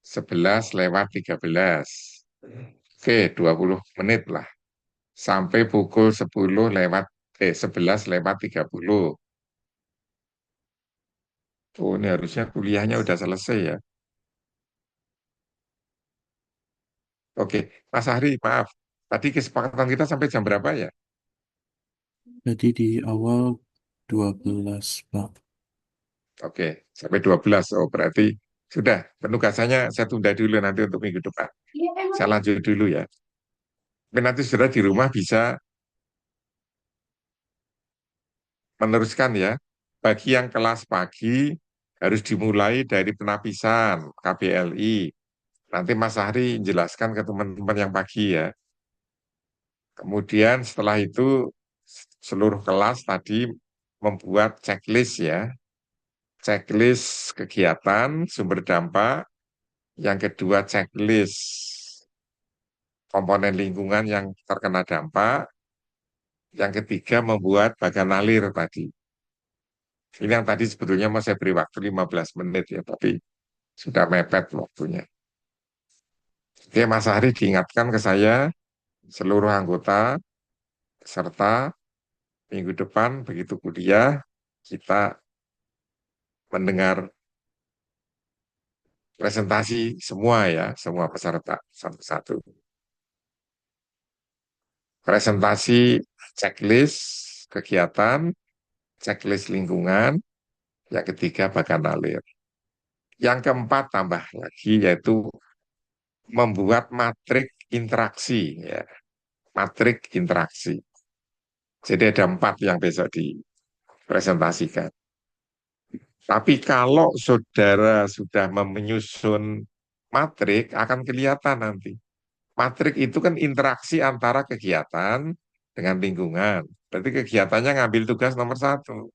11:13. Oke, 20 menit lah. Sampai pukul 11:30. Oh, ini harusnya kuliahnya udah selesai ya. Oke, Mas Ahri, maaf. Tadi kesepakatan kita sampai jam berapa ya? Jadi di awal 12, Pak. Oke, sampai 12. Oh, berarti sudah. Penugasannya saya tunda dulu nanti untuk minggu depan. Saya lanjut dulu ya. Tapi nanti sudah di rumah bisa meneruskan ya. Bagi yang kelas pagi harus dimulai dari penapisan KBLI. Nanti Mas Ahri jelaskan ke teman-teman yang pagi ya. Kemudian setelah itu seluruh kelas tadi membuat checklist ya. Checklist kegiatan, sumber dampak. Yang kedua checklist komponen lingkungan yang terkena dampak. Yang ketiga membuat bagan alir tadi. Ini yang tadi sebetulnya mau saya beri waktu 15 menit ya, tapi sudah mepet waktunya. Oke, Mas Ahri diingatkan ke saya, seluruh anggota, serta minggu depan begitu kuliah, kita mendengar presentasi semua ya, semua peserta satu-satu. Presentasi checklist kegiatan, checklist lingkungan, yang ketiga bagan alir. Yang keempat tambah lagi yaitu membuat matrik interaksi ya, matrik interaksi. Jadi ada 4 yang besok dipresentasikan. Tapi kalau saudara sudah menyusun matrik, akan kelihatan nanti. Matrik itu kan interaksi antara kegiatan dengan lingkungan. Berarti kegiatannya ngambil tugas nomor 1,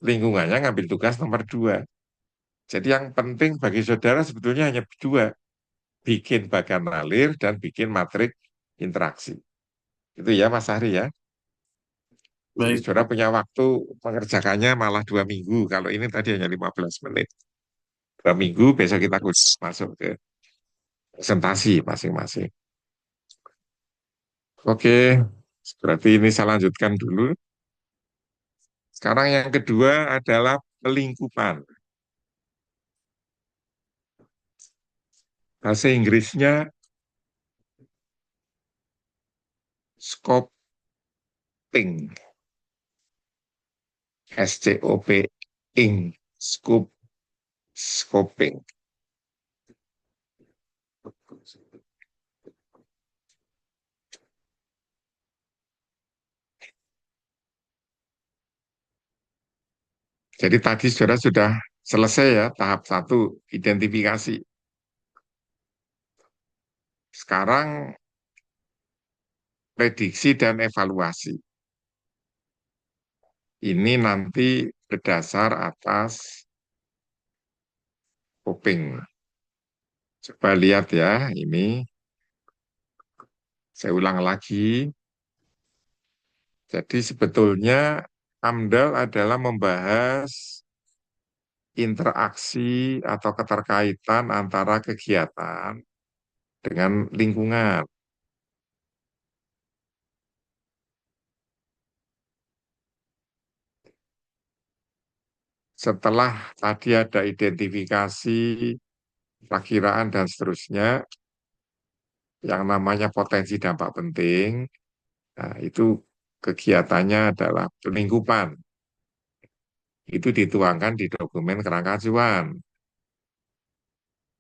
lingkungannya ngambil tugas nomor 2. Jadi yang penting bagi saudara sebetulnya hanya 2, bikin bagan alir dan bikin matrik interaksi. Itu ya Mas Ahri ya. Jadi Baik, saudara punya waktu mengerjakannya malah 2 minggu. Kalau ini tadi hanya 15 menit. 2 minggu, besok kita masuk ke presentasi masing-masing. Oke, berarti ini saya lanjutkan dulu. Sekarang yang kedua adalah pelingkupan. Bahasa Inggrisnya scoping. SCOP-ing. Scoping. Jadi tadi saudara sudah selesai ya tahap 1, identifikasi. Sekarang prediksi dan evaluasi. Ini nanti berdasar atas scoping. Coba lihat ya, ini saya ulang lagi. Jadi sebetulnya AMDAL adalah membahas interaksi atau keterkaitan antara kegiatan dengan lingkungan. Setelah tadi ada identifikasi, perakiraan, dan seterusnya, yang namanya potensi dampak penting, nah, itu kegiatannya adalah pelingkupan. Itu dituangkan di dokumen kerangka acuan.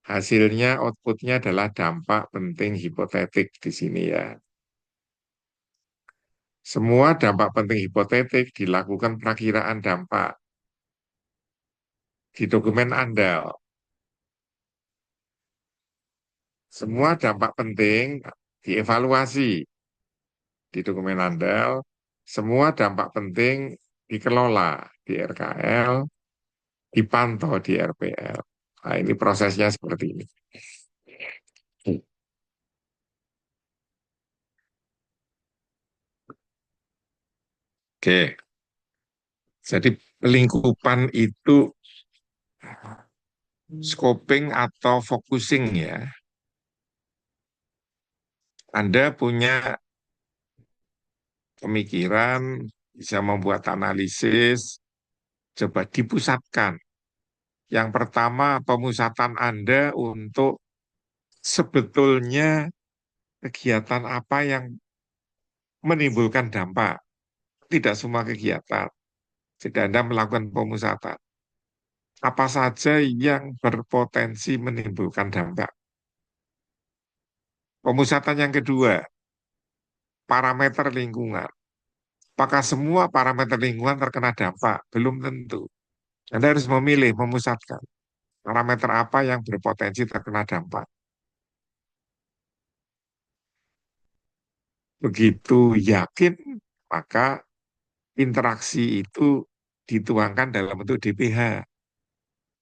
Hasilnya, outputnya adalah dampak penting hipotetik di sini ya. Semua dampak penting hipotetik dilakukan perakiraan dampak di dokumen ANDAL. Semua dampak penting dievaluasi di dokumen ANDAL. Semua dampak penting dikelola di RKL, dipantau di RPL. Nah, ini prosesnya seperti ini. Oke, jadi lingkupan itu scoping atau focusing ya. Anda punya pemikiran, bisa membuat analisis, coba dipusatkan. Yang pertama, pemusatan Anda untuk sebetulnya kegiatan apa yang menimbulkan dampak. Tidak semua kegiatan. Jadi Anda melakukan pemusatan. Apa saja yang berpotensi menimbulkan dampak. Pemusatan yang kedua, parameter lingkungan. Apakah semua parameter lingkungan terkena dampak? Belum tentu. Anda harus memilih, memusatkan. Parameter apa yang berpotensi terkena dampak. Begitu yakin, maka interaksi itu dituangkan dalam bentuk DPH.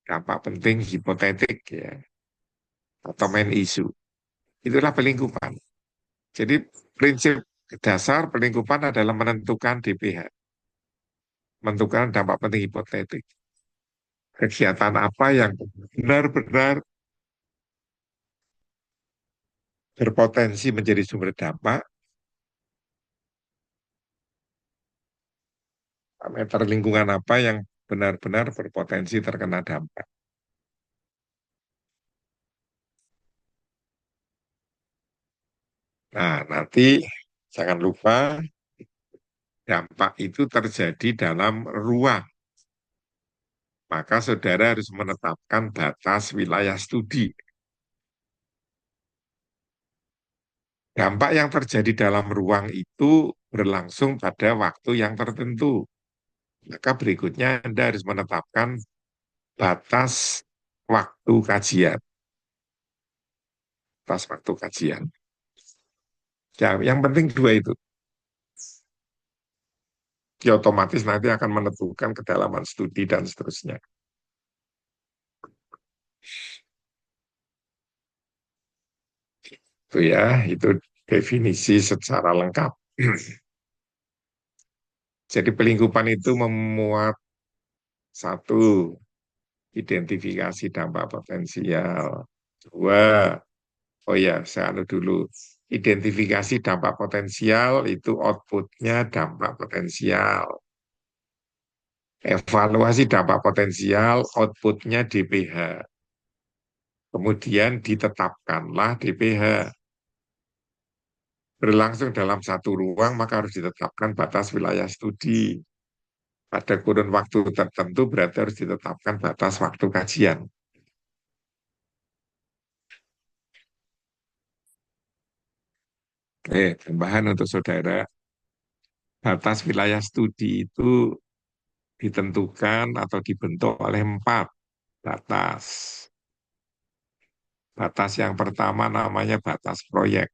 Dampak penting hipotetik ya, atau main issue. Itulah pelingkupan. Jadi prinsip dasar pelingkupan adalah menentukan DPH. Menentukan dampak penting hipotetik. Kegiatan apa yang benar-benar berpotensi menjadi sumber dampak, parameter lingkungan apa yang benar-benar berpotensi terkena dampak. Nah, nanti jangan lupa dampak itu terjadi dalam ruang. Maka saudara harus menetapkan batas wilayah studi. Dampak yang terjadi dalam ruang itu berlangsung pada waktu yang tertentu. Maka berikutnya Anda harus menetapkan batas waktu kajian. Batas waktu kajian. Ya, yang penting dua itu. Ya, otomatis nanti akan menentukan kedalaman studi dan seterusnya. Itu ya, itu definisi secara lengkap. Jadi pelingkupan itu memuat satu, identifikasi dampak potensial. Dua, oh ya, saya anu dulu. Identifikasi dampak potensial itu outputnya dampak potensial. Evaluasi dampak potensial, outputnya DPH. Kemudian ditetapkanlah DPH. Berlangsung dalam satu ruang, maka harus ditetapkan batas wilayah studi. Pada kurun waktu tertentu berarti harus ditetapkan batas waktu kajian. Tambahan untuk saudara, batas wilayah studi itu ditentukan atau dibentuk oleh 4 batas. Batas yang pertama namanya batas proyek.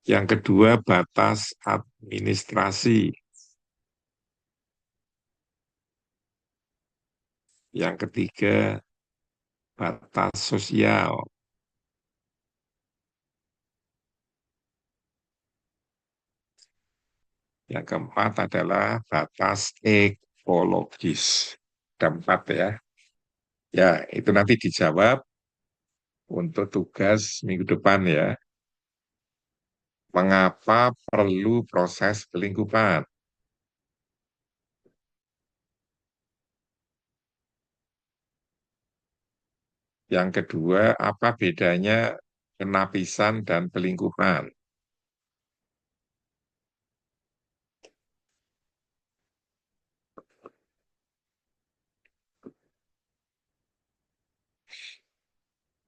Yang kedua batas administrasi. Yang ketiga batas sosial. Yang keempat adalah batas ekologis. Ada 4 ya. Ya, itu nanti dijawab untuk tugas minggu depan ya. Mengapa perlu proses pelingkupan? Yang kedua, apa bedanya penapisan dan pelingkupan?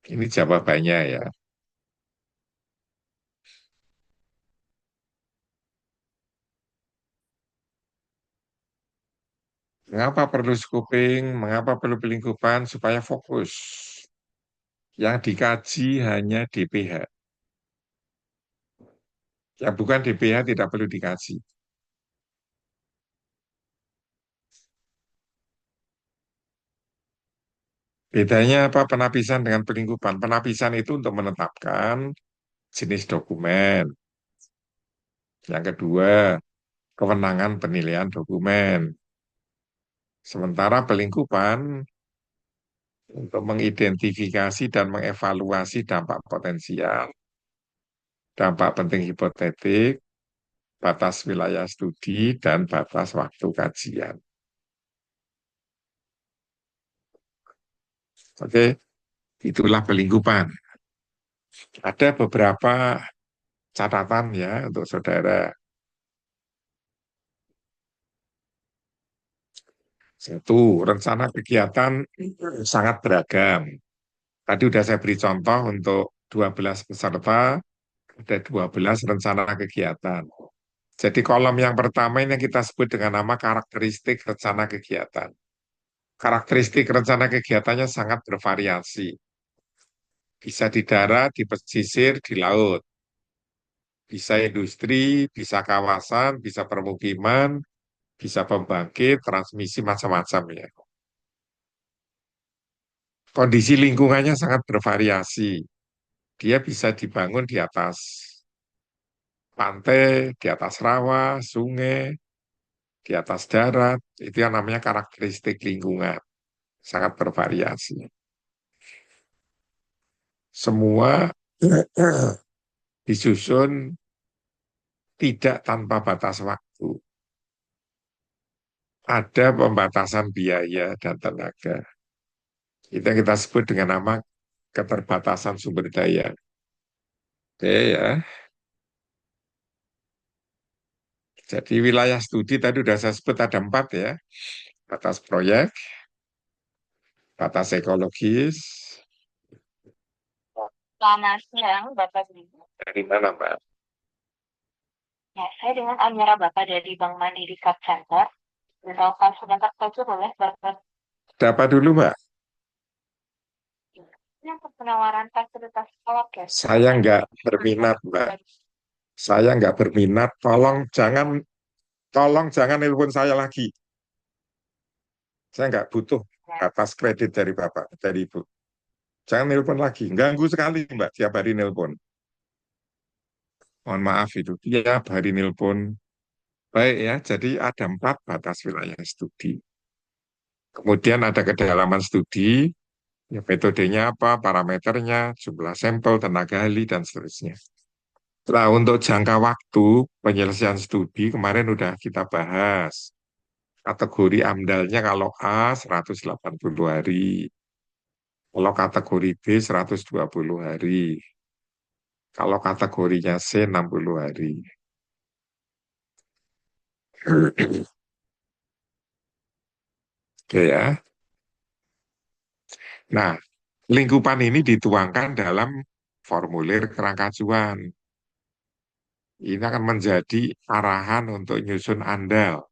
Ini jawabannya ya. Mengapa perlu scoping? Mengapa perlu pelingkupan? Supaya fokus. Yang dikaji hanya DPH. Yang bukan DPH tidak perlu dikaji. Bedanya apa penapisan dengan pelingkupan? Penapisan itu untuk menetapkan jenis dokumen. Yang kedua, kewenangan penilaian dokumen. Sementara pelingkupan untuk mengidentifikasi dan mengevaluasi dampak potensial, dampak penting hipotetik, batas wilayah studi, dan batas waktu kajian. Oke, itulah pelingkupan. Ada beberapa catatan ya untuk saudara. Satu, rencana kegiatan sangat beragam. Tadi sudah saya beri contoh untuk 12 peserta, ada 12 rencana kegiatan. Jadi kolom yang pertama ini yang kita sebut dengan nama karakteristik rencana kegiatan. Karakteristik rencana kegiatannya sangat bervariasi. Bisa di darat, di pesisir, di laut. Bisa industri, bisa kawasan, bisa permukiman, bisa pembangkit, transmisi, macam-macam ya. Kondisi lingkungannya sangat bervariasi. Dia bisa dibangun di atas pantai, di atas rawa, sungai, di atas darat. Itu yang namanya karakteristik lingkungan. Sangat bervariasi. Semua disusun tidak tanpa batas waktu. Ada pembatasan biaya dan tenaga. Itu yang kita sebut dengan nama keterbatasan sumber daya. Oke ya. Jadi wilayah studi tadi sudah saya sebut ada 4 ya. Batas proyek, batas ekologis. Selamat siang, Bapak Ibu. Dari mana, Mbak? Ya, saya dengan Amira Bapak dari Bank Mandiri Cup Center. Misalkan sebentar saja boleh Bapak. Dapat dulu, Mbak. Ini untuk penawaran fasilitas kolak ya. Saya nggak berminat, Mbak. Saya nggak berminat. Tolong jangan nelpon saya lagi. Saya nggak butuh atas kredit dari Bapak, dari Ibu. Jangan nelpon lagi. Ganggu sekali, Mbak, tiap hari nelpon. Mohon maaf itu. Tiap hari nelpon. Baik ya, jadi ada 4 batas wilayah studi. Kemudian ada kedalaman studi, ya, metodenya apa, parameternya, jumlah sampel, tenaga ahli, dan seterusnya. Nah, untuk jangka waktu penyelesaian studi kemarin udah kita bahas. Kategori AMDAL-nya kalau A 180 hari, kalau kategori B 120 hari, kalau kategorinya C 60 hari. Oke ya. Nah, lingkupan ini dituangkan dalam formulir kerangka acuan. Ini akan menjadi arahan untuk nyusun AMDAL.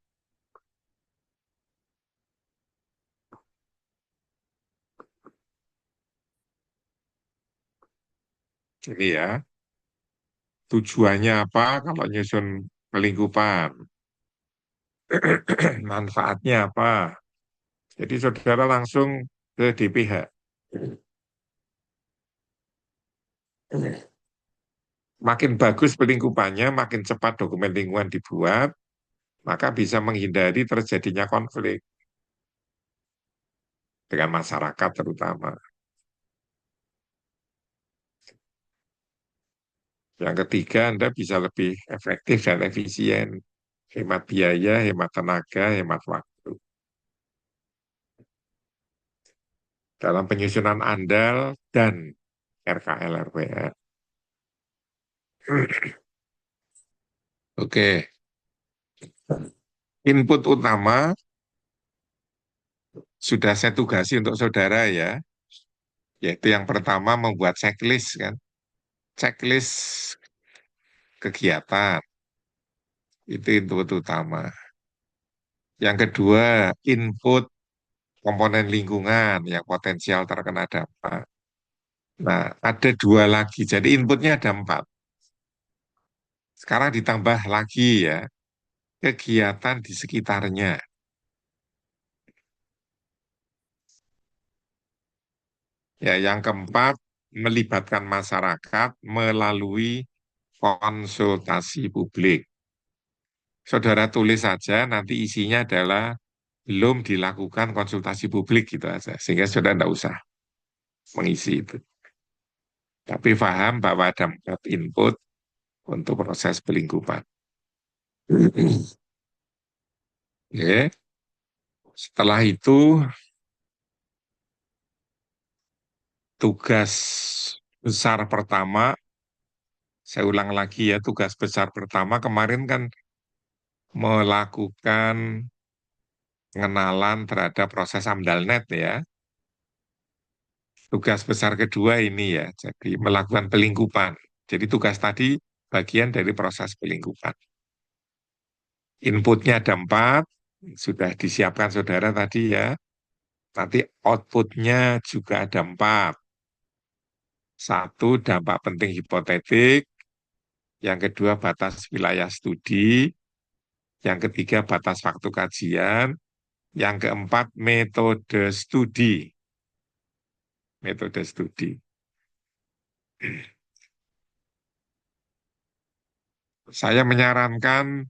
Ini ya, tujuannya apa kalau nyusun pelingkupan? Manfaatnya apa? Jadi saudara langsung ke DPH. Makin bagus pelingkupannya, makin cepat dokumen lingkungan dibuat, maka bisa menghindari terjadinya konflik dengan masyarakat terutama. Yang ketiga, Anda bisa lebih efektif dan efisien. Hemat biaya, hemat tenaga, hemat waktu. Dalam penyusunan AMDAL dan RKL RWA. Oke. Input utama sudah saya tugasi untuk saudara ya. Yaitu yang pertama membuat checklist kan. Checklist kegiatan. Itu input utama. Yang kedua, input komponen lingkungan yang potensial terkena dampak. Nah, ada 2 lagi. Jadi inputnya ada 4. Sekarang ditambah lagi ya, kegiatan di sekitarnya. Ya, yang keempat, melibatkan masyarakat melalui konsultasi publik. Saudara tulis saja, nanti isinya adalah belum dilakukan konsultasi publik gitu aja. Sehingga saudara tidak usah mengisi itu. Tapi paham bahwa ada 4 input untuk proses pelingkupan. Oke. Setelah itu tugas besar pertama, saya ulang lagi ya, tugas besar pertama kemarin kan melakukan pengenalan terhadap proses AMDALNet ya. Tugas besar kedua ini ya, jadi melakukan pelingkupan. Jadi tugas tadi bagian dari proses pelingkupan. Inputnya ada 4, sudah disiapkan saudara tadi ya. Nanti outputnya juga ada 4. 1, dampak penting hipotetik. Yang kedua, batas wilayah studi. Yang ketiga, batas waktu kajian. Yang keempat, metode studi. Metode studi. Saya menyarankan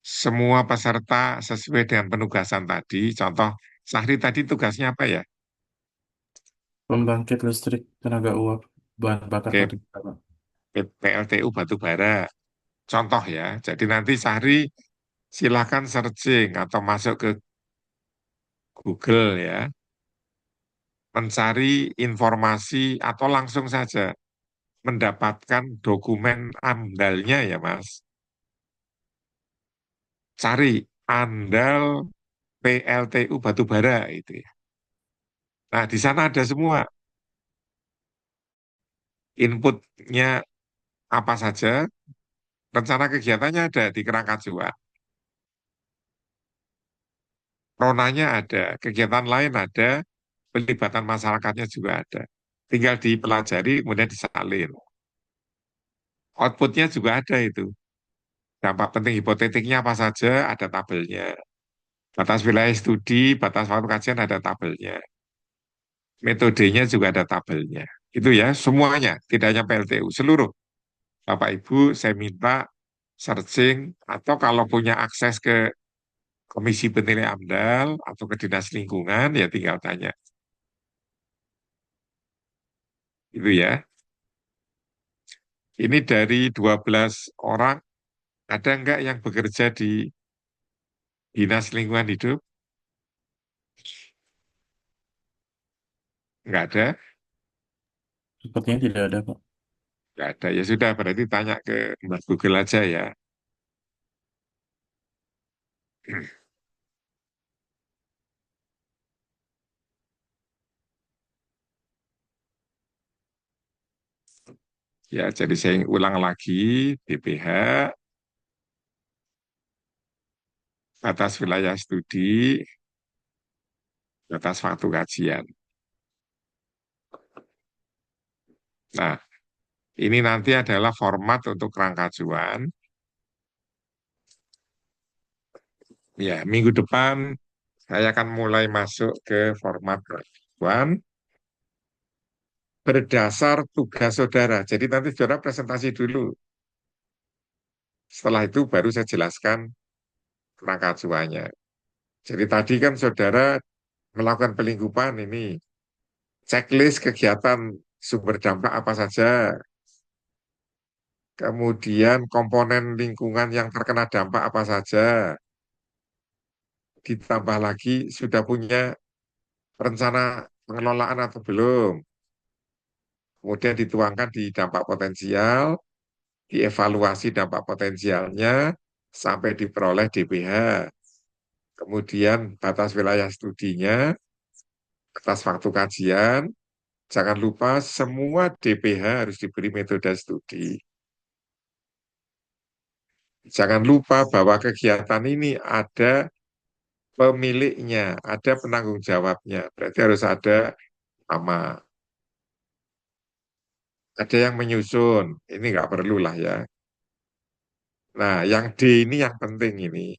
semua peserta sesuai dengan penugasan tadi. Contoh, Sahri tadi tugasnya apa ya? Pembangkit listrik tenaga uap bahan bakar Oke, batu bara. PLTU batubara. Contoh ya. Jadi nanti Sahri silakan searching atau masuk ke Google ya. Mencari informasi atau langsung saja mendapatkan dokumen AMDAL-nya ya Mas. Cari AMDAL PLTU batubara itu ya. Nah, di sana ada semua inputnya apa saja, rencana kegiatannya ada di kerangka Juang. Ronanya ada, kegiatan lain ada, pelibatan masyarakatnya juga ada. Tinggal dipelajari, kemudian disalin. Outputnya juga ada itu. Dampak penting hipotetiknya apa saja, ada tabelnya. Batas wilayah studi, batas waktu kajian ada tabelnya. Metodenya juga ada tabelnya. Itu ya, semuanya, tidak hanya PLTU, seluruh. Bapak Ibu, saya minta searching, atau kalau punya akses ke Komisi Penilai AMDAL, atau ke Dinas Lingkungan, ya tinggal tanya. Itu ya. Ini dari 12 orang, ada enggak yang bekerja di Dinas Lingkungan Hidup? Enggak ada? Sepertinya tidak ada, Pak. Enggak ada. Ya sudah, berarti tanya ke Mbak Google aja ya. Ya, jadi saya ulang lagi, BPH, batas wilayah studi, batas waktu kajian. Nah, ini nanti adalah format untuk kerangka acuan. Ya, minggu depan saya akan mulai masuk ke format kerangka acuan berdasar tugas saudara. Jadi nanti saudara presentasi dulu. Setelah itu baru saya jelaskan kerangka acuannya. Jadi tadi kan saudara melakukan pelingkupan ini, checklist kegiatan sumber dampak apa saja, kemudian komponen lingkungan yang terkena dampak apa saja, ditambah lagi sudah punya rencana pengelolaan atau belum, kemudian dituangkan di dampak potensial, dievaluasi dampak potensialnya, sampai diperoleh DPH, kemudian batas wilayah studinya, batas waktu kajian, jangan lupa semua DPH harus diberi metode studi. Jangan lupa bahwa kegiatan ini ada pemiliknya, ada penanggung jawabnya. Berarti harus ada nama. Ada yang menyusun, ini nggak perlu lah ya. Nah, yang D ini yang penting ini.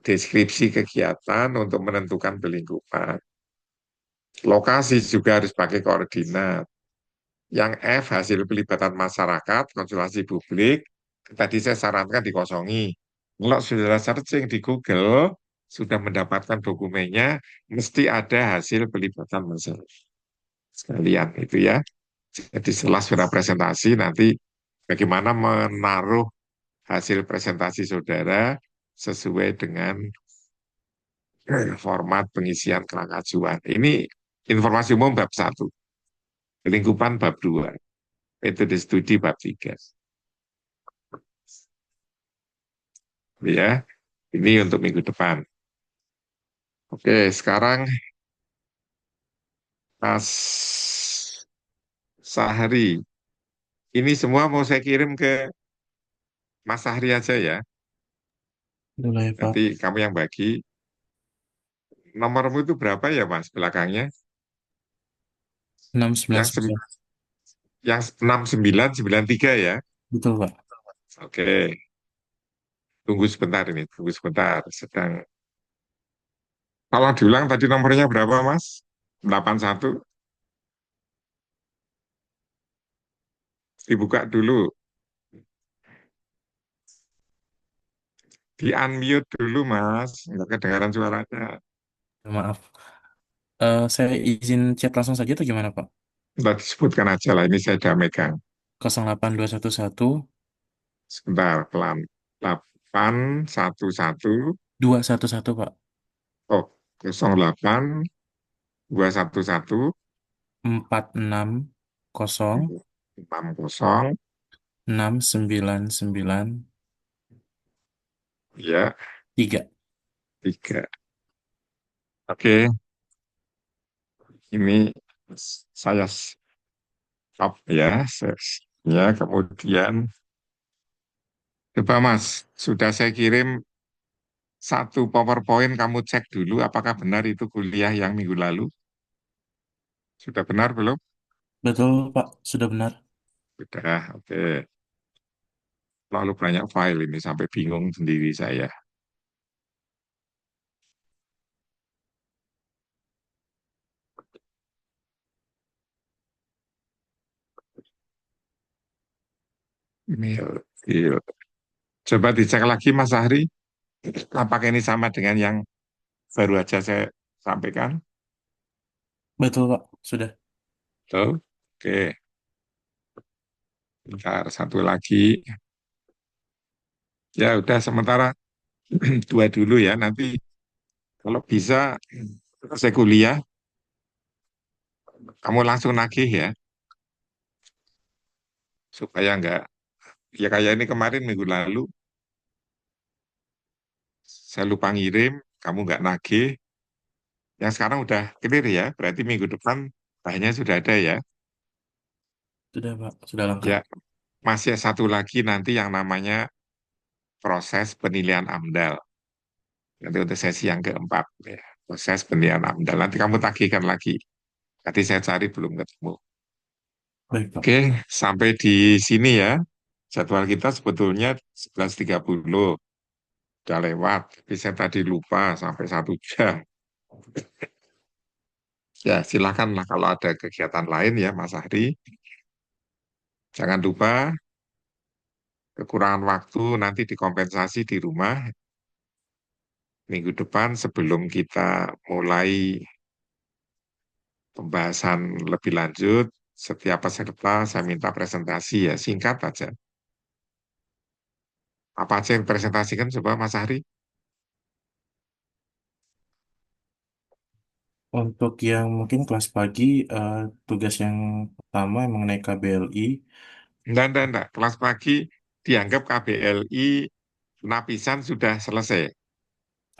Deskripsi kegiatan untuk menentukan pelingkupan. Lokasi juga harus pakai koordinat. Yang F, hasil pelibatan masyarakat, konsultasi publik. Tadi saya sarankan dikosongi. Kalau sudah searching di Google, sudah mendapatkan dokumennya, mesti ada hasil pelibatan masyarakat sekalian itu ya. Jadi setelah sudah presentasi nanti bagaimana menaruh hasil presentasi saudara sesuai dengan format pengisian kerangka acuan. Ini informasi umum bab 1, lingkupan bab 2, metode studi bab 3. Ya, ini untuk minggu depan. Oke, sekarang Mas Sahri. Ini semua mau saya kirim ke Mas Sahri aja ya. Boleh, Pak. Nanti kamu yang bagi. Nomormu itu berapa ya Mas belakangnya? 699. Yang, yang 6993 ya? Betul, Pak. Oke, tunggu sebentar ini. Tunggu sebentar. Sedang. Kalau diulang tadi nomornya berapa Mas? 81. Dibuka dulu. Di-unmute dulu Mas. Nggak kedengaran suaranya. Maaf. Saya izin chat langsung saja atau gimana, Pak? Nggak disebutkan aja lah. Ini saya udah megang. 08211 Sebentar, pelan. 811. 211, Pak. Oh, 08 211 460 60 699 ya 3. 3. Oke, ini saya stop ya. Ya, kemudian coba Mas, sudah saya kirim satu PowerPoint, kamu cek dulu apakah benar itu kuliah yang minggu lalu. Sudah benar belum? Betul, Pak. Sudah benar. Sudah, oke. Lalu banyak file ini sampai bingung sendiri saya. Email, email. Coba dicek lagi Mas Ahri, apakah ini sama dengan yang baru aja saya sampaikan? Betul, Pak. Sudah. Betul? Oke, bentar satu lagi. Ya udah sementara dua dulu ya. Nanti kalau bisa saya kuliah, kamu langsung nagih ya, supaya enggak, ya kayak ini kemarin minggu lalu, saya lupa ngirim, kamu nggak nagih, yang sekarang udah clear ya, berarti minggu depan bahannya sudah ada ya. Sudah, Pak. Sudah lengkap. Ya, masih satu lagi nanti yang namanya proses penilaian AMDAL. Nanti untuk sesi yang keempat, ya. Proses penilaian AMDAL. Nanti kamu tagihkan lagi. Tadi saya cari belum ketemu. Baik, Pak. Oke, sampai di sini ya. Jadwal kita sebetulnya 11.30. Udah lewat. Tapi saya tadi lupa sampai 1 jam. Ya, silakanlah kalau ada kegiatan lain ya, Mas Ahri. Jangan lupa kekurangan waktu nanti dikompensasi di rumah minggu depan sebelum kita mulai pembahasan lebih lanjut. Setiap peserta saya minta presentasi ya, singkat aja. Apa aja yang presentasikan coba Mas Ahri? Untuk yang mungkin kelas pagi, tugas yang pertama yang mengenai KBLI. Enggak. Kelas pagi dianggap KBLI penapisan sudah selesai.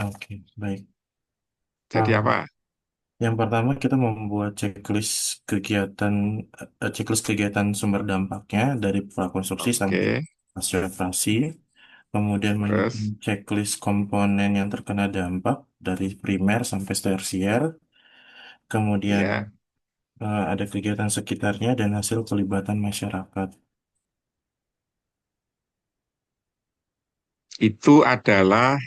Oke, baik. Jadi Uh, apa? yang pertama kita membuat checklist kegiatan sumber dampaknya dari prakonstruksi sampai Oke, hasil operasi. Kemudian menyusun terus checklist komponen yang terkena dampak dari primer sampai tersier. Kemudian ya ada kegiatan sekitarnya dan hasil pelibatan masyarakat. itu adalah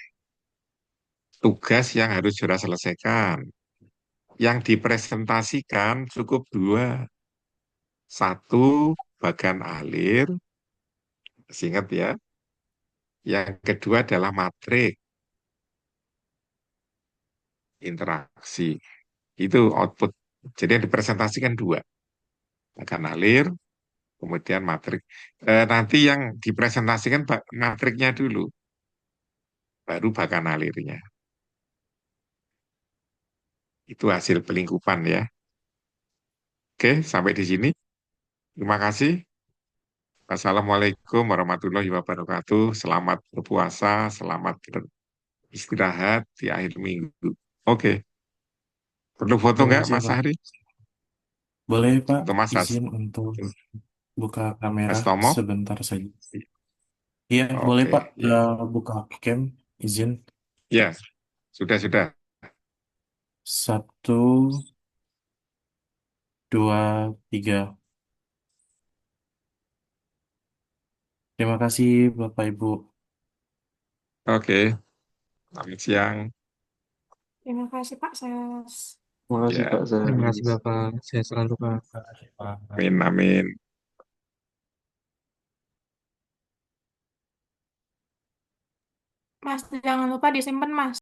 tugas yang harus sudah selesaikan. Yang dipresentasikan cukup dua. Satu, bagan alir, ingat ya. Yang kedua adalah matrik. interaksi. Itu output. Jadi yang dipresentasikan dua. Bagan alir, kemudian matrik. Nanti yang dipresentasikan matriknya dulu, baru bagan alirnya. Itu hasil pelingkupan ya. Oke, sampai di sini. Terima kasih. Assalamualaikum warahmatullahi wabarakatuh. Selamat berpuasa, selamat beristirahat di akhir minggu. Oke, perlu foto Terima nggak kasih, Mas Pak. Sahri? Boleh, Pak, Untuk Mas izin untuk buka kamera Mas Tomo? sebentar saja. Iya, boleh, Oke, Pak. ya. Buka cam, izin. Ya, sudah. 1, 2, 3. Terima kasih, Bapak Ibu. Oke, selamat siang. Terima kasih Pak, saya Terima kasih Ya, Pak, saya Terima kasih Bapak. Saya selalu Pak. Terima kasih, Pak. amin, amin. Mas jangan lupa disimpan Mas.